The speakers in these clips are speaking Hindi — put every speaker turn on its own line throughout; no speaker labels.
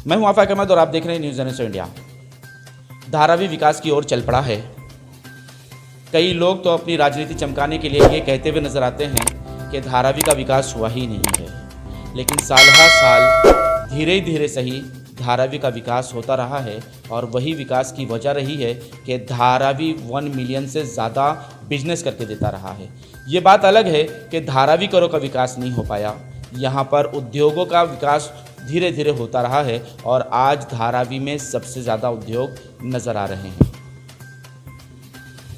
मैं हूं आफाक अहमद और आप देख रहे हैं न्यूज़ एनएस इंडिया। धारावी विकास की ओर चल पड़ा है। कई लोग तो अपनी राजनीति चमकाने के लिए ये कहते हुए नजर आते हैं कि धारावी का विकास हुआ ही नहीं है, लेकिन साल हर साल धीरे धीरे सही धारावी का विकास होता रहा है और वही विकास की वजह रही है कि धारावी 1 मिलियन से ज़्यादा बिजनेस करके देता रहा है। ये बात अलग है कि धारावी करों का विकास नहीं हो पाया, यहाँ पर उद्योगों का विकास धीरे धीरे होता रहा है और आज धारावी में सबसे ज़्यादा उद्योग नज़र आ रहे हैं।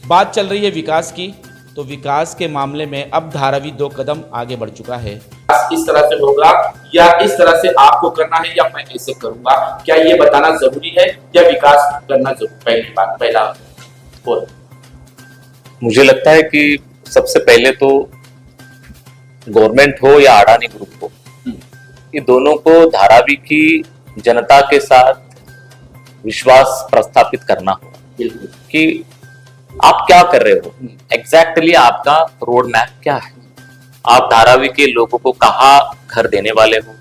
बात चल रही है विकास की, तो विकास के मामले में अब धारावी 2 कदम आगे बढ़ चुका है।
इस तरह से होगा या इस तरह से आपको करना है या मैं ऐसे करूंगा, क्या ये बताना जरूरी है या विकास करना जरूरी? पहला बोल।
मुझे लगता है कि सबसे पहले तो गवर्नमेंट हो या अडानी ग्रुप हो, ये दोनों को धारावी की जनता के साथ विश्वास प्रस्थापित करना होगा कि आप क्या कर रहे हो, एग्जैक्टली आपका रोड मैप क्या है, आप धारावी के लोगों को कहाँ घर देने वाले हो,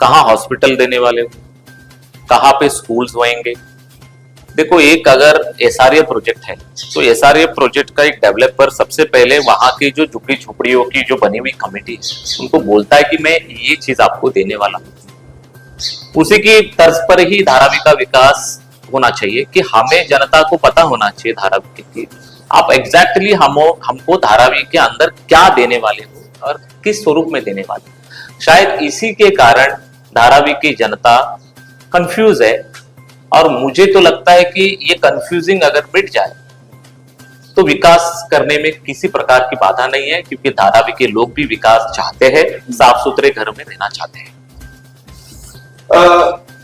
कहाँ हॉस्पिटल देने वाले हो, कहाँ पे स्कूल्स होंगे। देखो, एक अगर एसआरए प्रोजेक्ट है तो एसआरए प्रोजेक्ट का एक डेवलपर सबसे पहले वहां की जो झुपड़ी झुपड़ियों की जो बनी हुई कमेटी है उनको बोलता है कि मैं ये चीज आपको देने वाला हूं। उसी की तर्ज पर ही धारावी का विकास होना चाहिए कि हमें जनता को पता होना चाहिए धारावी की आप एग्जैक्टली हमको धारावी के अंदर क्या देने वाले हो और किस स्वरूप में देने वाले हो। शायद इसी के कारण धारावी की जनता कंफ्यूज है और मुझे तो लगता है कि ये कंफ्यूजिंग अगर मिट जाए तो विकास करने में किसी प्रकार की बाधा नहीं है, क्योंकि धारावी के लोग भी विकास चाहते हैं, साफ सुथरे घरों में रहना चाहते हैं।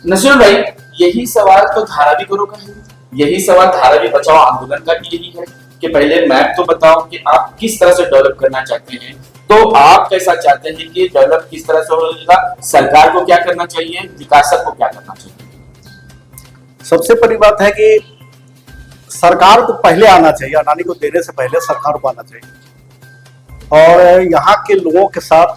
नसीरुल भाई, यही सवाल तो धारावी करो का है, यही सवाल धारावी बचाओ आंदोलन का भी यही है कि पहले मैप तो बताओ कि आप किस तरह से डेवलप करना चाहते हैं, तो आप कैसा चाहते हैं कि डेवलप किस तरह से होगा, सरकार को क्या करना चाहिए, विकासक को क्या करना चाहिए।
सबसे बड़ी बात है कि सरकार को पहले आना चाहिए, अडानी को देने से पहले सरकार को आना चाहिए और यहाँ के लोगों के साथ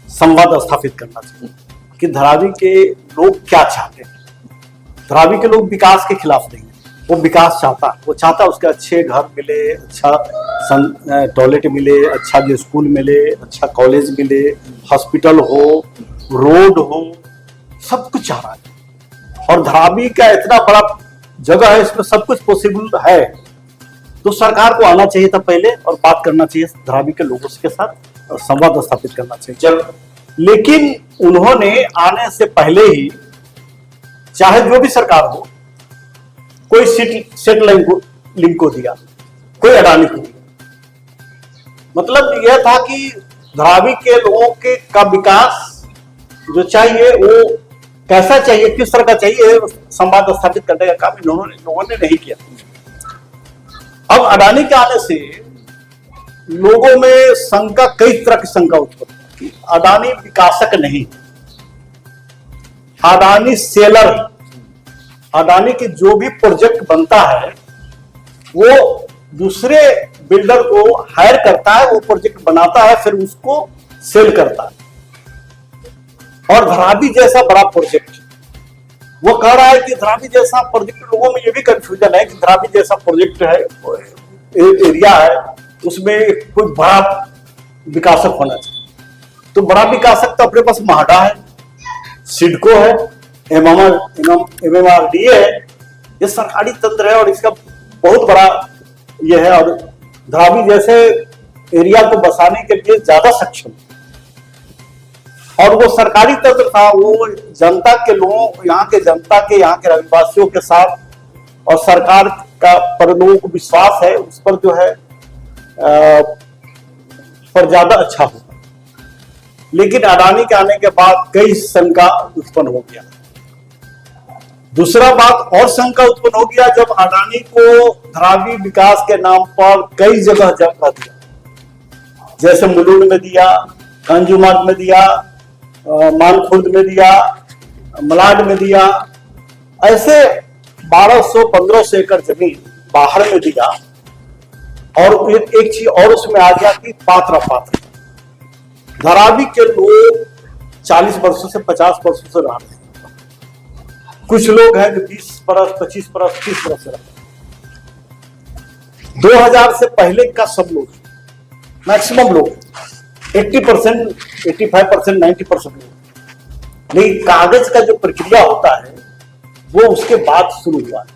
संवाद स्थापित करना चाहिए कि धारावी के लोग क्या चाहते हैं। धारावी के लोग विकास के खिलाफ नहीं है, वो विकास चाहता है, वो चाहता है उसके अच्छे घर मिले, अच्छा टॉयलेट मिले, अच्छा जो स्कूल मिले, अच्छा कॉलेज मिले, हॉस्पिटल हो, रोड हो, सब कुछ चाह रहा है। और धारावी का इतना बड़ा जगह है, इसमें सब कुछ पॉसिबल है, तो सरकार को आना चाहिए था पहले और बात करना चाहिए धारावी के लोगों के साथ और संवाद स्थापित करना चाहिए। लेकिन उन्होंने आने से पहले ही, चाहे जो भी सरकार हो, कोई सेट लिंक को दिया, कोई अडानी को दिया। मतलब यह था कि धारावी के लोगों के का विकास जो चाहिए वो कैसा चाहिए, किस तरह का चाहिए, संवाद स्थापित करने का काम लोगों ने नहीं किया। अब अडानी के आने से लोगों में शंका, कई तरह की शंका उत्पन्न की। अडानी विकासक नहीं, अडानी सेलर है। अडानी की जो भी प्रोजेक्ट बनता है वो दूसरे बिल्डर को हायर करता है, वो प्रोजेक्ट बनाता है, फिर उसको सेल करता है। और धारावी जैसा बड़ा प्रोजेक्ट, वो कह रहा है कि धारावी जैसा प्रोजेक्ट, लोगों में ये भी कंफ्यूजन है कि धारावी जैसा प्रोजेक्ट है, एरिया है, उसमें कोई बड़ा विकासक होना चाहिए। तो बड़ा विकासक तो अपने पास महाडा है, सिडको है, MMRDA है, ये सरकारी तंत्र है और इसका बहुत बड़ा ये है। और धारावी जैसे एरिया को बसाने के लिए ज्यादा सक्षम, और वो सरकारी तंत्र था, वो जनता के लोगों, यहाँ के जनता के, यहाँ के रहवासियों के साथ और सरकार का पर लोगों को विश्वास है उस पर जो है पर ज्यादा अच्छा होगा। लेकिन अडानी के आने के बाद कई शंका उत्पन्न हो गया। दूसरा बात और शंका उत्पन्न हो गया जब अडानी को धारावी विकास के नाम पर कई जगह दिया, जैसे मुलुंड में दिया, कंजुमार्ग में दिया, मानखुर्द में दिया, मलाड में दिया, ऐसे 1200-1500 एकड़ जमीन बाहर में दिया। और एक चीज और उसमें आ गया कि पात्र धारावी के लोग 40 वर्षों से 50 वर्षों से रह रहे हैं, कुछ लोग हैं जो 20 बरस, 25 बरस, 30 बरस से रहते हैं। 2000 से पहले का सब लोग, मैक्सिमम लोग 80%, 85%, 90% लोग। लेकिन कागज का जो प्रक्रिया होता है वो उसके बाद शुरू हुआ है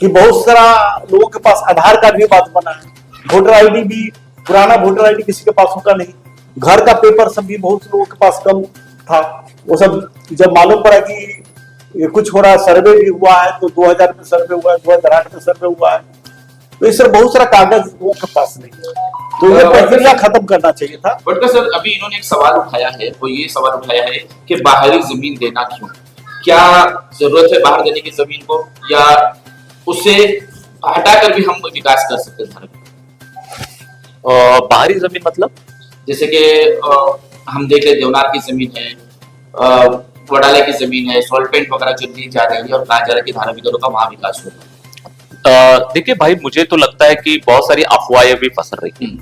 कि बहुत सारा लोगों के पास आधार कार्ड भी बाद बना है, वोटर आईडी भी, पुराना वोटर आईडी किसी के पास होता नहीं, घर का पेपर सब भी बहुत लोगों के पास कम था। वो सब जब मालूम पड़ा कि ये कुछ हो रहा है, सर्वे भी हुआ है, तो 2000 में सर्वे हुआ है, 2008 में सर्वे हुआ है, तो इस बहुत सारा कागज लोगों के पास नहीं है, तो ये प्रक्रिया खत्म करना चाहिए था।
बट सर अभी इन्होंने एक सवाल उठाया है, वो ये सवाल उठाया है कि बाहरी जमीन देना क्यों? क्या जरूरत है बाहर देने की जमीन को, या उसे हटाकर भी हम विकास कर सकते हैं?
बाहरी जमीन मतलब
जैसे कि हम देख रहे देवनार की जमीन है, वडाले की जमीन है, सॉल्टेंट वगैरह जो दी जा रही है और कहा जा रहा है कि धारावी करो का वहां विकास होगा।
देखिए भाई, मुझे तो लगता है कि बहुत सारी अफवाहें भी पसर रही हैं।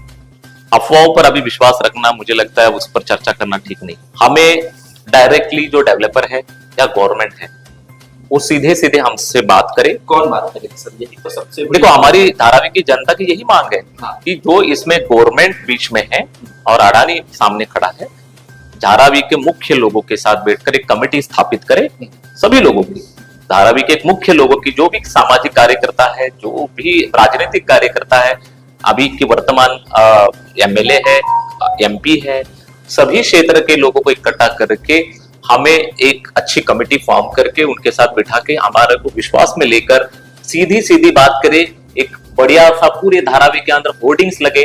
अफवाहों पर अभी विश्वास रखना, मुझे लगता है उस पर चर्चा करना ठीक नहीं। हमें डायरेक्टली जो डेवलपर है या गवर्नमेंट है वो सीधे सीधे हमसे बात करे।
कौन बात करेगा सर? यही तो सबसे
देखो, हमारी धारावी की जनता की यही मांग है
हाँ।
कि जो इसमें गवर्नमेंट बीच में है और अडानी सामने खड़ा है, धारावी के मुख्य लोगों के साथ बैठकर एक कमेटी स्थापित करे, सभी लोगों की, धारावी के एक मुख्य लोगों की, जो भी सामाजिक कार्यकर्ता है, जो भी राजनीतिक कार्यकर्ता है, अभी की वर्तमान एमएलए है, एमपी है, सभी क्षेत्र के लोगों को इकट्ठा करके हमें एक अच्छी कमेटी फॉर्म करके उनके साथ बिठा के हमारे को विश्वास में लेकर सीधी सीधी बात करें। एक बढ़िया सा पूरे धारावी के अंदर होर्डिंग्स लगे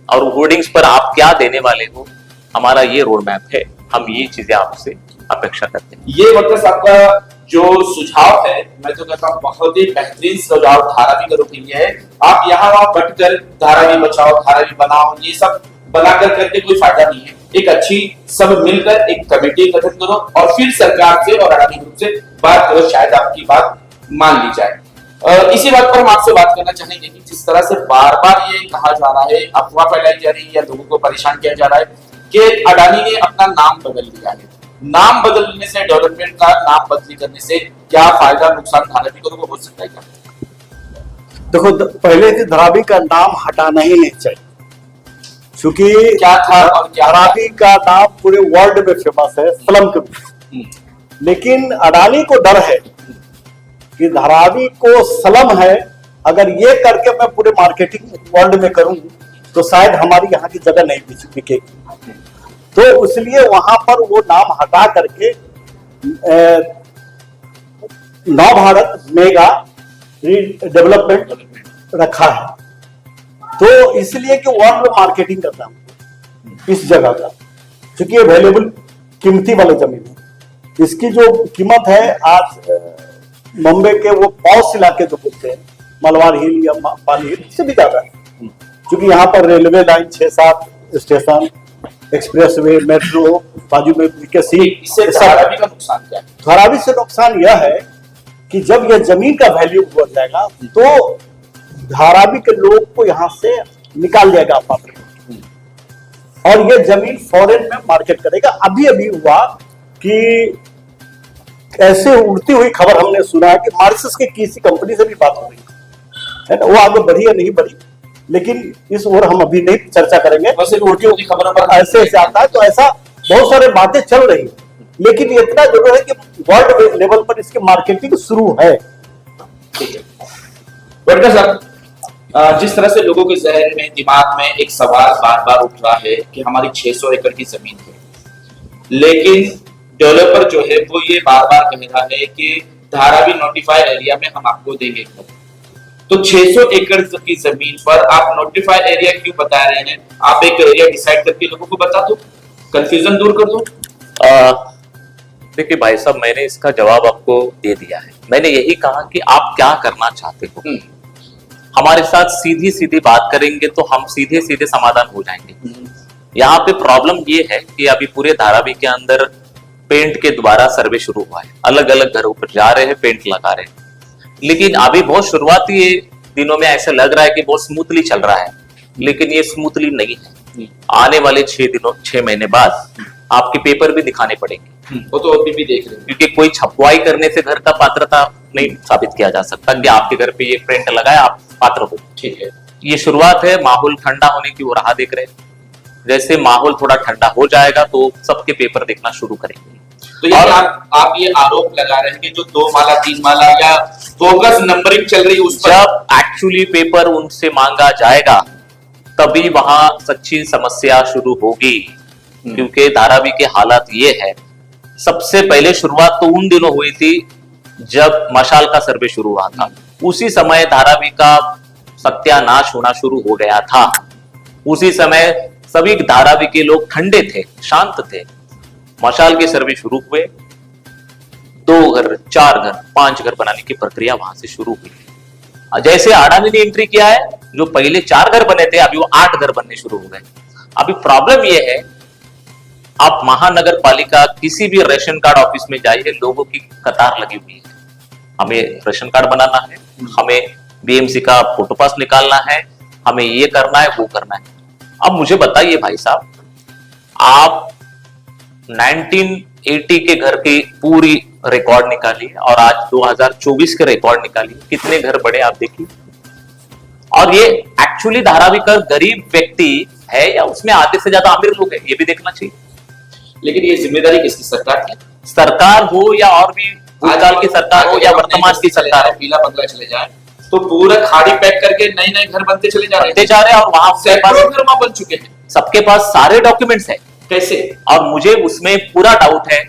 और होर्डिंग्स पर आप क्या देने वाले हो, हमारा ये रोड मैप है, हम ये चीजें आपसे अपेक्षा करते हैं।
ये मतलब आपका जो सुझाव है, मैं तो कहता हूँ बहुत ही बेहतरीन सुझाव धारावी करो के लिए है। आप यहाँ वहां बटकर धारावी बचाओ, धारावी बनाओ, ये सब बनाकर करके कोई फायदा नहीं है। एक अच्छी सब मिलकर एक कमेटी गठन करो और फिर सरकार से और अडानी ग्रुप से बात करो, शायद आपकी बात मान ली जाए। इसी बात पर हम आपसे बात करना चाहेंगे कि जिस तरह से बार बार ये कहा जा रहा है, अफवाह फैलाई जा रही है या लोगों को परेशान किया जा रहा है कि अडानी ने अपना नाम बदल लिया है। नाम बदलने से, डेवलपमेंट का नाम बदली करने से क्या फायदा नुकसान धारावी को हो सकता है क्या?
देखो, पहले की धारावी का नाम हटाना ही नहीं चाहिए, क्योंकि
क्या था और क्या
धारावी का नाम पूरे वर्ल्ड में फेमस है स्लम के रूप। लेकिन अडानी को डर है कि धारावी को स्लम है, अगर ये करके मैं पूरे मार्केटिंग वर्ल्ड में करूं तो शायद हमारी यहाँ की जगह नहीं बिकेगी, तो इसलिए वहां पर वो नाम हटा करके नव भारत मेगा डेवलपमेंट रखा है। तो इसलिए कि वर्ल्ड में मार्केटिंग करना इस जगह का, क्योंकि ये वैल्यूएबल कीमती वाली जमीन है। इसकी जो कीमत है आज मुंबई के वो पॉश इलाके जो बोलते हैं, मलबार हिल या पाली हिल, इससे भी ज्यादा है, क्योंकि यहाँ पर railway line 6-7 station, expressway, metro बाजू में।
इससे धारावी का नुकसान क्या है?
धारावी से नुकसान यह है कि जब यह जमीन का वैल्यू बढ़ जाएगा तो धारावी के लोग को यहाँ से निकाल जाएगा अपार्टमेंट, और ये जमीन फॉरेन में मार्केट करेगा। अभी अभी हुआ कि ऐसे उड़ती हुई खबर हमने सुना है कि मॉरिशस के किसी कंपनी से भी बात हो रही है ना, वो आगे बढ़ी या नहीं बढ़ी, लेकिन इस ओर हम अभी नहीं चर्चा करेंगे।
वैसे उड़ती हुई खबरों पर
ऐसे आता है, तो ऐसा बहुत सारे बातें चल रही है, लेकिन इतना जरूर है कि वर्ल्ड लेवल पर इसकी मार्केटिंग शुरू है।
वडकर साहब, जिस तरह से लोगों के जहन में, दिमाग में एक सवाल बार बार उठ रहा है कि हमारी 600 एकड़ की जमीन है, लेकिन डेवलपर जो है वो ये बार बार कह रहा है कि धारावी नोटिफाइड एरिया में हम आपको देंगे। तो 600 एकड़ की जमीन पर आप नोटिफाइड एरिया क्यों बता रहे हैं? आप एक एरिया डिसाइड करके लोगों को बता दो, कंफ्यूजन दूर कर दो।
देखिए भाई साहब, मैंने इसका जवाब आपको दे दिया है। मैंने यही कहा कि आप क्या करना चाहते हो, हमारे साथ सीधी सीधी बात करेंगे तो हम सीधे सीधे समाधान हो जाएंगे। यहाँ पे प्रॉब्लम ये है कि अभी पूरे धारावी के अंदर पेंट के द्वारा सर्वे शुरू हुआ है, अलग अलग घरों पर जा रहे हैं, पेंट लगा रहे हैं, लेकिन अभी बहुत शुरुआती दिनों में ऐसा लग रहा है कि बहुत स्मूथली चल रहा है, लेकिन ये स्मूथली नहीं है। आने वाले 6 महीने बाद आपके पेपर भी दिखाने पड़ेंगे
वो तो अभी भी देख रहे हैं।
क्योंकि कोई छपवाई करने से घर का पात्रता नहीं साबित किया जा सकता कि आपके घर पे ये प्रिंट लगा है आप पात्र हो।
ठीक है।
ये शुरुआत है, माहौल ठंडा होने की वो राह देख रहे हैं। जैसे माहौल थोड़ा ठंडा हो जाएगा तो सबके पेपर देखना शुरू करेंगे।
तो ये आप ये आरोप लगा रहे हैं कि जो 2 माला 3 माला या बोगस नंबरिंग चल रही है उस पर
जब एक्चुअली पेपर उनसे मांगा जाएगा तभी वहां सच्ची समस्या शुरू होगी। क्योंकि धारावी के हालात ये है, सबसे पहले शुरुआत तो उन दिनों हुई थी जब मशाल का सर्वे शुरू हुआ था। उसी समय धारावी का सत्यानाश होना शुरू हो गया था। उसी समय सभी धारावी के लोग ठंडे थे, शांत थे। मशाल के सर्वे शुरू हुए, 2 घर 4 घर 5 घर बनाने की प्रक्रिया वहां से शुरू हुई। जैसे अडानी ने एंट्री किया है, जो पहले 4 घर बने थे अभी वो 8 घर बनने शुरू हो गए। अभी प्रॉब्लम यह है, आप महानगर पालिका किसी भी रेशन कार्ड ऑफिस में जाइए, लोगों की कतार लगी हुई है। हमें रेशन कार्ड बनाना है, हमें बीएमसी का फोटो पास निकालना है, हमें ये करना है वो करना है। अब मुझे बताइए भाई साहब, आप 1980 के घर की पूरी रिकॉर्ड निकालिए और आज 2024 के रिकॉर्ड निकालिए, कितने घर बड़े आप देखिए। और ये एक्चुअली धारावी का गरीब व्यक्ति है या उसमें आधे से ज्यादा अमीर लोग हैं, ये भी देखना चाहिए।
लेकिन ये जिम्मेदारी किसकी? सरकार की।
सरकार हो या और भी भूतकाल की सरकार हो या वर्तमान की सरकार हो,
पीला बंगला चले जाए तो पूरा खाड़ी पैक करके नए नए घर बनते चले जा रहे
हैं और वहां
सैकड़ों घर वहां बन चुके हैं।
सबके पास सारे डॉक्यूमेंट्स हैं।
कैसे?
और मुझे उसमें पूरा डाउट है,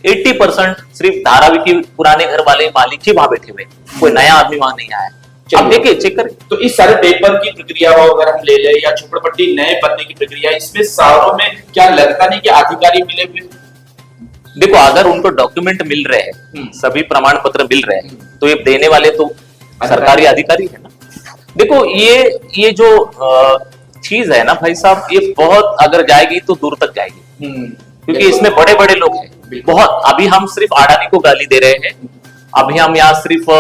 80% सिर्फ धारावी के पुराने घर वाले मालिक ही वहां बैठे हुए, कोई नया आदमी वहां नहीं आया। अब देखिए, चेक करें।
तो इस सारे पेपर की प्रक्रिया अगर हम ले ले या झोपड़पट्टी नए बनने की प्रक्रिया, इसमें शहरों में क्या लगता नहीं कि अधिकारी मिले हुए?
देखो, अगर उनको डॉक्यूमेंट मिल रहे हैं, सभी प्रमाण पत्र मिल रहे हैं, तो ये देने वाले तो सरकारी अधिकारी है ना। देखो, ये जो चीज है ना भाई साहब, ये बहुत अगर जाएगी तो दूर तक जाएगी। क्योंकि इसमें बड़े बड़े लोग हैं बहुत। अभी हम सिर्फ अडानी को गाली दे रहे हैं, अभी हम यहाँ सिर्फ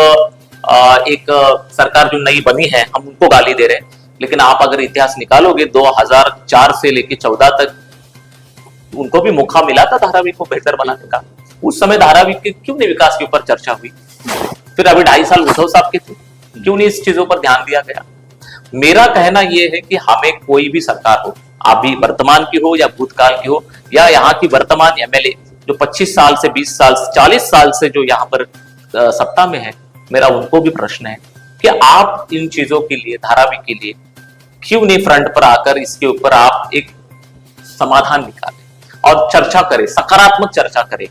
एक सरकार जो नई बनी है हम उनको गाली दे रहे हैं। लेकिन आप अगर इतिहास निकालोगे 2004 से लेके 14 तक उनको भी मौका मिला था धारावी को बेहतर बनाने का। उस समय धारावी के क्यों नहीं विकास के ऊपर चर्चा हुई? फिर अभी 2.5 साल उद्धव साहब के थे, क्यों नहीं इस चीजों पर ध्यान दिया गया? मेरा कहना यह है कि हमें कोई भी सरकार हो, अभी वर्तमान की हो या भूतकाल की हो, या यहाँ की वर्तमान एमएलए जो 25 साल से 20 साल 40 साल से जो यहाँ पर सत्ता में है, मेरा उनको भी प्रश्न है कि आप इन चीजों के लिए, धारावी के लिए क्यों नहीं फ्रंट पर आकर इसके ऊपर आप एक समाधान निकालें और चर्चा करें, सकारात्मक चर्चा करें।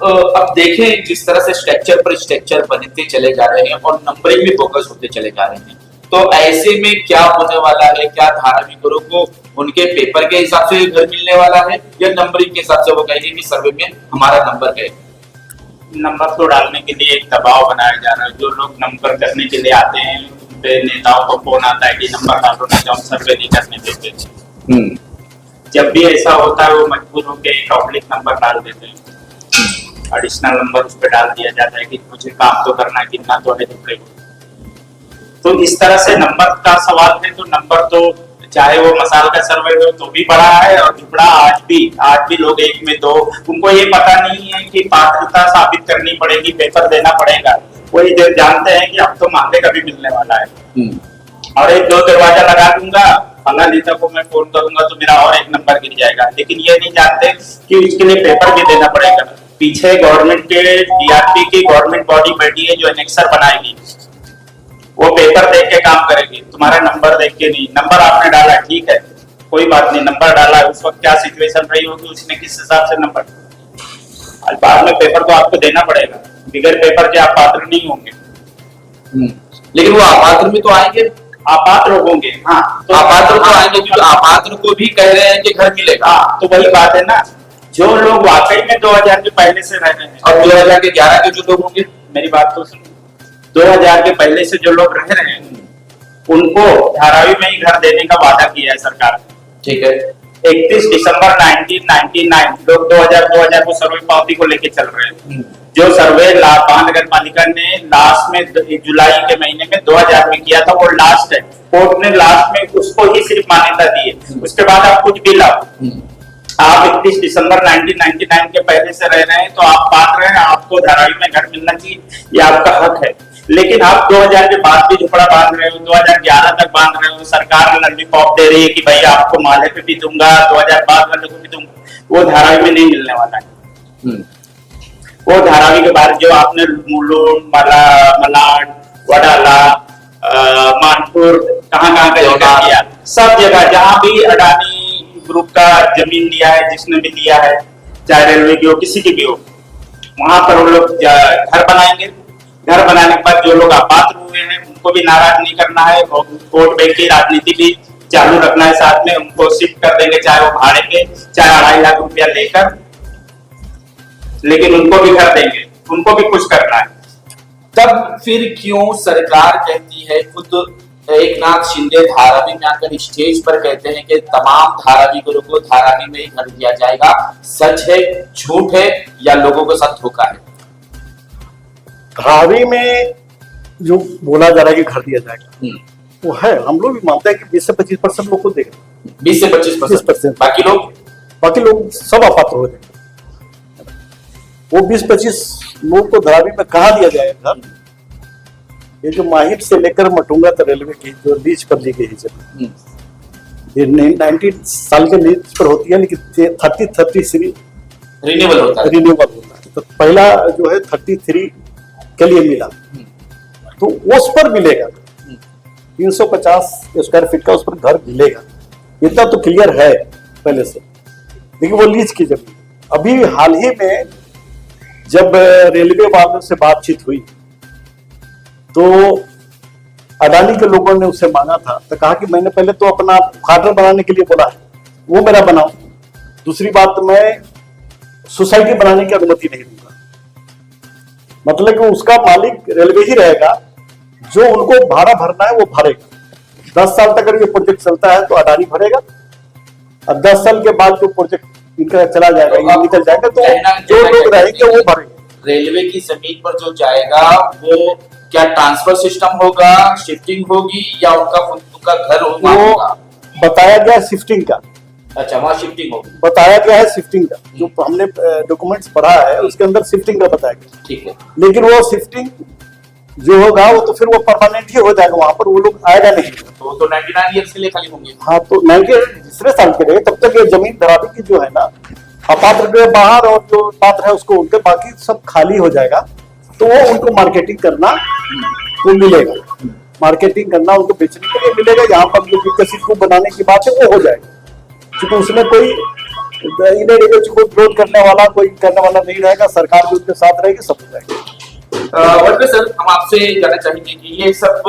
अब देखें जिस तरह से स्ट्रक्चर पर स्ट्रक्चर बनते चले जा रहे हैं और नंबरिंग में फोकस होते चले जा रहे हैं, तो ऐसे में क्या होने वाला है? क्या धारावीकरों को उनके पेपर के हिसाब से घर मिलने वाला है या नंबरिंग के हिसाब से वो कहेंगे कि सर्वे में हमारा नंबर है?
नंबर तो डालने के लिए एक दबाव बनाया जा रहा है। जो लोग नंबर करने के लिए आते हैं उन पे नेताओं को फोन आता है कि नंबर डालो ना, जब सर्वे नहीं करने देते। जब भी ऐसा होता है वो मजबूर होकर एक ऑब्लिक नंबर डाल देते हैं, एडिशनल नंबर उस पर डाल दिया जाता है कि मुझे काम तो करना है, कितना तो है टुकड़े को। तो इस तरह से नंबर का सवाल है। तो नंबर तो चाहे वो मसाल का सर्वे हो तो भी बड़ा है, और टुकड़ा आज भी लोग 1 में 2, उनको ये पता नहीं है कि पात्रता साबित करनी पड़ेगी, पेपर देना पड़ेगा। वो ये जानते हैं कि अब तो मामले का भी मिलने वाला है और 1-2 दरवाजा लगा दूंगा, फला नेता को मैं फोन करूंगा तो मेरा और 1 नंबर गिर जाएगा। लेकिन ये नहीं जानते कि इसके लिए पेपर भी देना पड़ेगा। पीछे गवर्नमेंट के डीआरपी की गवर्नमेंट बॉडी बैठी है जो एनेक्सर बनाएगी, वो पेपर देख के काम करेगी, तुम्हारा नंबर देख के नहीं। नंबर आपने डाला, ठीक है, कोई बात नहीं, नंबर डाला, उस वक्त क्या सिचुएशन रही होगी, उसने किस हिसाब से नंबर, आज बाद में पेपर तो आपको देना पड़ेगा, बिगैर पेपर के आप पात्र नहीं होंगे।
लेकिन वो अपात्र में तो आएंगे,
अपात्र होंगे। हाँ,
तो अपात्र तो आएंगे क्योंकि अपात्र को भी कह रहे हैं कि घर मिलेगा।
तो वही बात है ना, जो लोग वाकई में 2000 के पहले से रह रहे हैं
और 2011 के जो लोग होंगे,
मेरी बात तो सुनो, 2000 के पहले से जो लोग रह रहे हैं उनको धारावी में ही घर देने का वादा किया है सरकार।
ठीक है।
31 दिसंबर 1999 लोग 2000 को सर्वे पावती को लेके चल रहे हैं। जो सर्वे महानगर पालिका ने लास्ट में जुलाई के महीने में 2000 में किया था, वो लास्ट है। कोर्ट ने लास्ट में उसको ही सिर्फ मान्यता दी है, उसके बाद आप कुछ भी लाओ। आप 31 दिसंबर 1999 के पहले से रह रहे हैं तो आप बांध रहे हैं, आपको धारावी में घर मिलना चाहिए, ये आपका हक है। लेकिन आप 2000 के बाद भी झोपड़ा बांध रहे हो, 2011 तक बांध रहे हो, सरकार लॉलीपॉप दे रही है कि भाई आपको माले पे भी दूंगा, 2005 वाले को भी दूंगा, वो धारावी में नहीं मिलने वाला है। वो धारावी के बाद जो आपने मुलुंड, मलाड, वडाला, मानपुर, कहाँ का जिक्र किया, सब जगह जहां भी अडानी ग्रुप का जमीन लिया है, जिसने भी लिया है, चाहे रेलवे की हो, किसी की भी हो, वहां पर वो लोग घर बनाएंगे। घर बनाने के बाद जो लोग आपात हुए हैं उनको भी नाराज नहीं करना है, और वोट बैंक की राजनीति भी चालू रखना है साथ में, उनको शिफ्ट कर देंगे, चाहे वो भाड़े पे, चाहे 2.5 लाख रुपया लेकर, लेकिन उनको भी घर देंगे, उनको भी कुछ करना है।
तब फिर क्यों सरकार कहती है, खुद एकनाथ शिंदे धारावी में आकर स्टेज पर कहते हैं कि तमाम धारावीगरों को धारावी में ही घर दिया जाएगा? सच है, झूठ है, या लोगों के साथ धोखा है?
धारावी में जो बोला जा रहा है कि घर दिया जाएगा, वो है, हम लोग भी मानते हैं कि 20 से 25% लोग को देगा,
20 से 25%। बाकी लोग
सब अपात्र हो जाएंगे। वो 20-25 लोग को धारावी में कहाँ दिया जाएगा? ये जो माहिर से लेकर मटुंगा तक रेलवे की जो लीज पर ली गई जमीन, ये 90 साल के लीज पर होती है, लेकिन 33
रिन्यूएबल होता है।
तो पहला जो है 33 के लिए मिला, तो उस पर मिलेगा 350 स्क्वायर फीट का, उस पर घर मिलेगा, इतना तो क्लियर है पहले से। लेकिन वो लीज की जमीन, अभी हाल ही में जब रेलवे वालों से बातचीत हुई तो अडानी के लोगों ने उससे मांगा था, तो कहा कि मैंने पहले तो अपना क्वार्टर बनाने के लिए बोला है, वो मेरा बनाओ। दूसरी बात, मैं सोसाइटी बनाने की अनुमति नहीं दूंगा। मतलब कि उसका मालिक रेलवे ही रहेगा, जो उनको भाड़ा भरना है वो भरेगा। 10 साल तक अगर ये प्रोजेक्ट चलता है तो अडानी भरेगा, और 10 साल के बाद जो प्रोजेक्ट इनका चला जाएगा, ये निकल जाएगा, तो जो लोग रहेंगे वो भरेंगे।
रेलवे की जमीन पर जो जाएगा वो क्या ट्रांसफर सिस्टम होगा, शिफ्टिंग होगी, या उनका घर होगा?
वो बताया गया शिफ्टिंग का।
अच्छा, वहाँ शिफ्टिंग होगी,
बताया गया है शिफ्टिंग का, जो हमने डॉक्यूमेंट्स पढ़ा है उसके अंदर शिफ्टिंग का बताया गया।
ठीक है,
लेकिन वो शिफ्टिंग जो होगा वो तो फिर वो परमानेंट ही हो जाएगा, वहां पर वो लोग आएगा नहीं।
तो 99 ईयर्स के लिए खाली होंगे।
हाँ, तो 90 दूसरे साल के रहे, तब तक ये जमीन धारावी की जो है ना, अपात्र के बाहर और जो पात्र है उसको उनके, बाकी सब खाली हो जाएगा। तो वो उनको मार्केटिंग करना वो मिलेगा, मार्केटिंग करना उनको बेचने के लिए मिलेगा। यहाँ पर जो विकसित को बनाने की बात है वो हो जाएगा, क्योंकि उसमें कोई को विरोध करने वाला, कोई करने वाला नहीं रहेगा, सरकार भी उनके साथ रहेगी, सब हो जाएगा।
वैसे सर, हम आपसे जानना चाहेंगे कि ये सब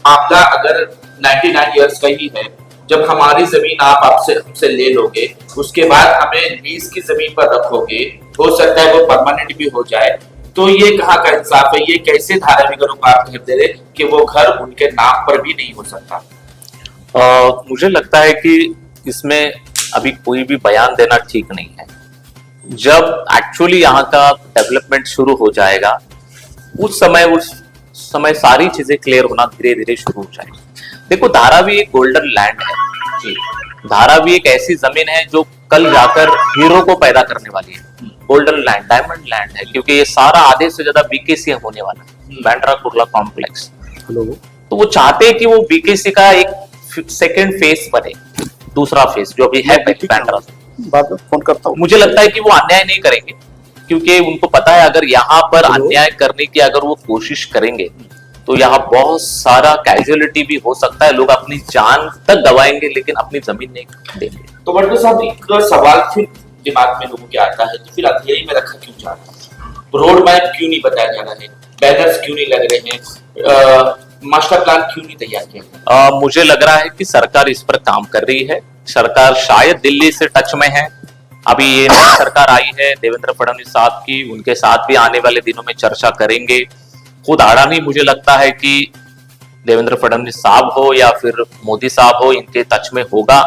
आपका अगर 99 ईयर्स का ही है, जब हमारी जमीन आप हमसे ले लोगे, उसके बाद हमें लीज की जमीन पर रखोगे, हो सकता है वो परमानेंट भी हो जाए, तो ये कहाँ का इंसाफ है? ये कैसे धारावीगरों को आप घर दे रहे कि वो घर उनके नाम पर भी नहीं हो सकता?
मुझे लगता है कि इसमें अभी कोई भी बयान देना ठीक नहीं है। जब एक्चुअली यहाँ का डेवलपमेंट शुरू हो जाएगा, उस समय सारी चीजें क्लियर होना धीरे धीरे शुरू हो जाएगी। देखो, धारावी एक गोल्डन लैंड है। धारावी एक ऐसी जमीन है जो कल जाकर हीरो को पैदा करने वाली है। गोल्डन लैंड, डायमंड लैंड है, क्योंकि ये सारा आधे से ज्यादा बीकेसी होने वाला है, बांद्रा कुर्ला कॉम्प्लेक्स। तो वो चाहते हैं कि वो बीकेसी का एक सेकेंड फेज बने, दूसरा फेज जो अभी है बांद्रा।
बाद में फोन करता हूँ।
मुझे लगता है कि वो अन्याय नहीं करेंगे, क्योंकि उनको पता है अगर यहाँ पर अन्याय करने की अगर वो कोशिश करेंगे तो यहाँ बहुत सारा कैजुअलिटी भी हो सकता है, लोग अपनी जान तक गवाएंगे लेकिन अपनी जमीन नहीं देंगे।
तो बड़े साहब, एक सवाल फिर दिमाग में लोगों के आता है, तो फिर अंधेरी में रखा क्यों जा रहा है? रोड मैप क्यों नहीं बताया जा रहा है? बैनर्स क्यों नहीं लग रहे हैं? मास्टर प्लान क्यों नहीं तैयार किया?
मुझे लग रहा है कि सरकार इस पर काम कर रही है। सरकार शायद दिल्ली से टच में है। अभी ये नई सरकार आई है देवेंद्र फडणवीस साहब की, उनके साथ भी आने वाले दिनों में चर्चा करेंगे। खुद अडानी, मुझे लगता है कि देवेंद्र फडणवीस साहब हो या फिर मोदी साहब हो, इनके टच में होगा।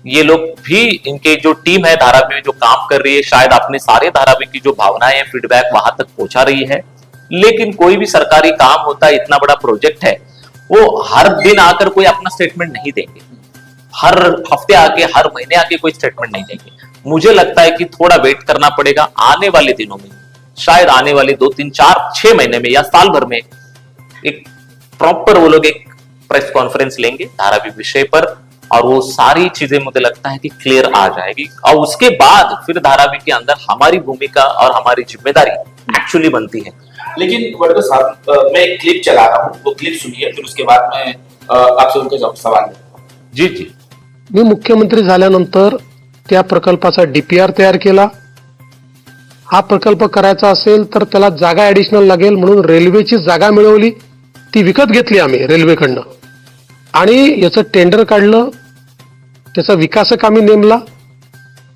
ये लोग भी, इनके जो टीम है धारावी में जो काम कर रही है, शायद अपने सारे धारावी की जो भावनाएं, फीडबैक वहां तक पहुंचा रही है। लेकिन कोई भी सरकारी काम होता है, इतना बड़ा प्रोजेक्ट है, वो हर दिन आकर कोई अपना स्टेटमेंट नहीं देंगे। हर हफ्ते आके, हर महीने आके कोई स्टेटमेंट नहीं देंगे। मुझे लगता है कि थोड़ा वेट करना पड़ेगा। आने वाले दिनों में, शायद आने वाले 2, 3, 4, 6 महीने में या साल भर में एक प्रॉपर वो लोग एक प्रेस कॉन्फ्रेंस लेंगे धारावी विषय पर, और वो सारी चीजें मुझे लगता है कि क्लियर आ जाएगी, और उसके बाद फिर धारावी के अंदर हमारी भूमिका और हमारी जिम्मेदारी एक्चुअली बनती है।
लेकिन वडकर साहब, मैं एक क्लिप चला रहा हूँ, वो क्लिप सुनिए, फिर उसके बाद मैं आपसे उनके सवाल लूंगा।
जी जी।
मी मुख्यमंत्री झाल्यानंतर त्या प्रकल्पाचा डीपीआर तयार केला। हा प्रकल्प करायचा असेल तर त्याला जागा ऍडिशनल लागेल म्हणून रेल्वेची जागा मिळवली, ती विकत घेतली आम्ही रेल्वेकडनं आणि याचं टेंडर काढलं, त्याचा विकासक आम्ही नेमला।